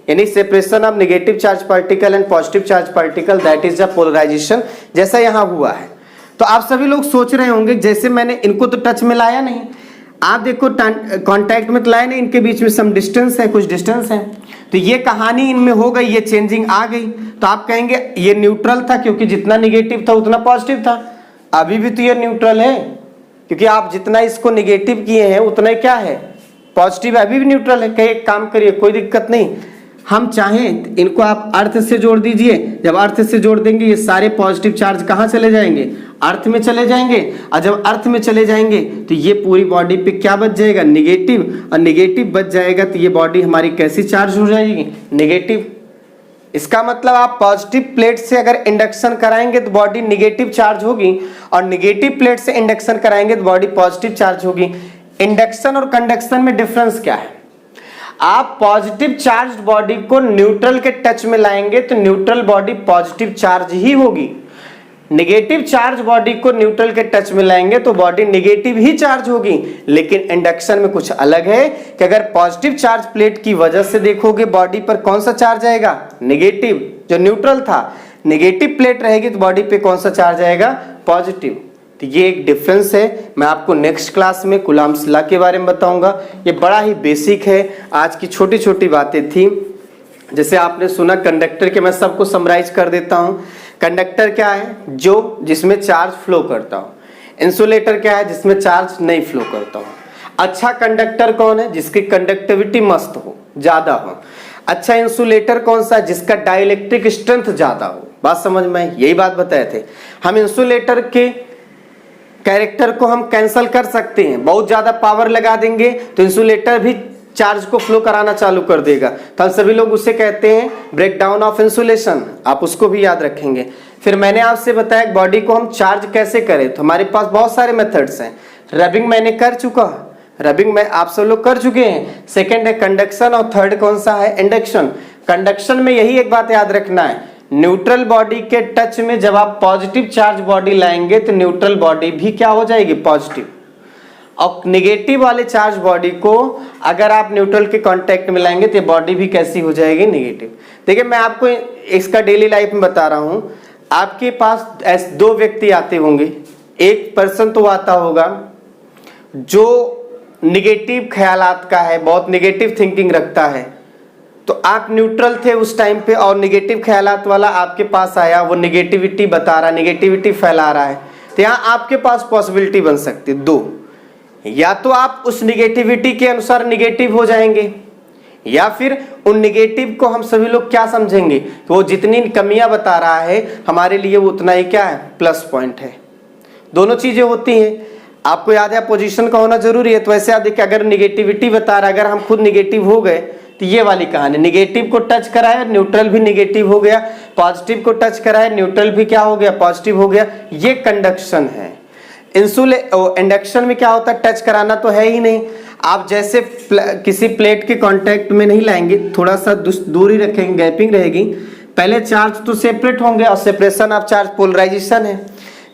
यानी separation of negative charge particle and positive charge particle, that is the polarisation, जैसा यहां हुआ है। तो आप सभी लोग सोच रहे होंगे, जैसे मैंने इनको तो टच में लाया नहीं, आप देखो कांटेक्ट में तो लाया नहीं, इनके बीच में सम डिस्टेंस है, कुछ डिस्टेंस है। तो ये कहानी इनमें हो गई, ये चेंजिंग आ गई। तो आप कहेंगे ये न्यूट्रल था क्योंकि जितना निगेटिव था उतना पॉजिटिव था। अभी भी तो ये न्यूट्रल है, क्योंकि आप जितना इसको निगेटिव किए हैं उतना ही क्या है, पॉजिटिव, अभी भी न्यूट्रल है। कहीं एक काम करिए, कोई दिक्कत नहीं, हम चाहें इनको आप अर्थ से जोड़ दीजिए। जब अर्थ से जोड़ देंगे ये सारे पॉजिटिव चार्ज कहाँ चले जाएंगे, अर्थ में चले जाएंगे। और जब अर्थ में चले जाएंगे तो ये पूरी बॉडी पे क्या बच जाएगा, निगेटिव। और निगेटिव बच जाएगा तो ये बॉडी हमारी कैसी चार्ज हो जाएगी, निगेटिव। इसका मतलब आप पॉजिटिव प्लेट से अगर इंडक्शन कराएंगे तो बॉडी निगेटिव चार्ज होगी, और निगेटिव प्लेट से इंडक्शन कराएंगे तो बॉडी पॉजिटिव चार्ज होगी। इंडक्शन और कंडक्शन में डिफरेंस क्या है, आप पॉजिटिव चार्ज बॉडी को न्यूट्रल के टच में लाएंगे तो न्यूट्रल बॉडी पॉजिटिव चार्ज ही होगी। नेगेटिव चार्ज बॉडी को न्यूट्रल के टच में लाएंगे तो बॉडी नेगेटिव ही चार्ज होगी। लेकिन इंडक्शन में कुछ अलग है कि अगर पॉजिटिव चार्ज प्लेट की वजह से देखोगे बॉडी पर कौन सा चार्ज आएगा, नेगेटिव, जो न्यूट्रल था। नेगेटिव प्लेट रहेगी तो बॉडी पे कौन सा चार्ज आएगा, पॉजिटिव। तो ये एक डिफरेंस है। मैं आपको नेक्स्ट क्लास में कूलम्ब्स लॉ के बारे में बताऊंगा। ये बड़ा ही बेसिक है, आज की छोटी छोटी बातें थी। जैसे आपने सुना कंडक्टर के, मैं सबको समराइज कर देता हूं। कंडक्टर क्या है, जो जिसमें चार्ज फ्लो करता हो। इंसुलेटर क्या है, जिसमें चार्ज नहीं फ्लो करता हो। अच्छा कंडक्टर कौन है, जिसकी कंडक्टिविटी मस्त हो, ज्यादा हो। अच्छा इंसुलेटर कौन सा, जिसका डाइलेक्ट्रिक स्ट्रेंथ ज्यादा हो। बात समझ में, यही बात बताए थे हम। इंसुलेटर के कैरेक्टर को हम कैंसल कर सकते हैं, बहुत ज्यादा पावर लगा देंगे तो इंसुलेटर भी चार्ज को फ्लो कराना चालू कर देगा। तो हम सभी लोग उसे कहते हैं ब्रेकडाउन ऑफ इंसुलेशन, आप उसको भी याद रखेंगे। फिर मैंने आपसे बताया बॉडी को हम चार्ज कैसे करें, तो हमारे पास बहुत सारे मेथड्स हैं। रबिंग मैंने कर चुका, रबिंग में आप सब लोग कर चुके हैं। सेकेंड है कंडक्शन और थर्ड कौन सा है, इंडक्शन। कंडक्शन में यही एक बात याद रखना है, न्यूट्रल बॉडी के टच में जब आप पॉजिटिव चार्ज बॉडी लाएंगे तो न्यूट्रल बॉडी भी क्या हो जाएगी, पॉजिटिव। और नेगेटिव वाले चार्ज बॉडी को अगर आप न्यूट्रल के कांटेक्ट में लाएंगे तो बॉडी भी कैसी हो जाएगी, नेगेटिव। देखिए मैं आपको इसका डेली लाइफ में बता रहा हूं। आपके पास ऐसे 2 व्यक्ति आते होंगे। एक पर्सन तो आता होगा जो निगेटिव ख्यालात का है, बहुत निगेटिव थिंकिंग रखता है। तो आप न्यूट्रल थे उस टाइम पे और निगेटिव ख्यालात वाला आपके पास आया, वो निगेटिविटी बता रहा, निगेटिविटी फैला रहा है। तो यहाँ आपके पास पॉसिबिलिटी बन सकती है 2, या तो आप उस निगेटिविटी के अनुसार निगेटिव हो जाएंगे, या फिर उन निगेटिव को हम सभी लोग क्या समझेंगे कि वो जितनी कमियां बता रहा है हमारे लिए वो उतना ही क्या है, प्लस पॉइंट है। दोनों चीजें होती हैं। आपको याद है पोजीशन का होना जरूरी है। तो वैसे आप देखिए, अगर निगेटिविटी बता रहा है, अगर हम खुद निगेटिव हो गए तो ये वाली कहानी, नेगेटिव को टच कराया न्यूट्रल भी नेगेटिव हो गया, पॉजिटिव को टच कराया न्यूट्रल भी क्या हो गया, पॉजिटिव हो गया। ये कंडक्शन है। इंडक्शन में क्या होता है, टच कराना तो है ही नहीं। आप जैसे किसी प्लेट के कांटेक्ट में नहीं लाएंगे, थोड़ा सा दूरी रखेंगे, गैपिंग रहेगी, पहले चार्ज तो सेपरेट होंगे और सेपरेशन ऑफ चार्ज पोलराइजेशन है।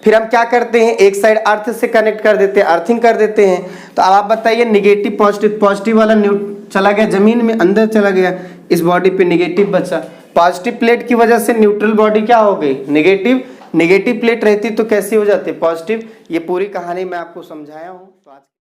फिर हम क्या करते हैं, एक साइड अर्थ से कनेक्ट कर देते हैं, अर्थिंग कर देते हैं। तो अब आप बताइए नेगेटिव पॉजिटिव, पॉजिटिव वाला चला गया जमीन में, अंदर चला गया, इस बॉडी पे नेगेटिव बचा। पॉजिटिव प्लेट की वजह से न्यूट्रल बॉडी क्या हो गई, नेगेटिव। नेगेटिव प्लेट रहती तो कैसी हो जाती, पॉजिटिव। ये पूरी कहानी मैं आपको समझाया हूँ। तो आज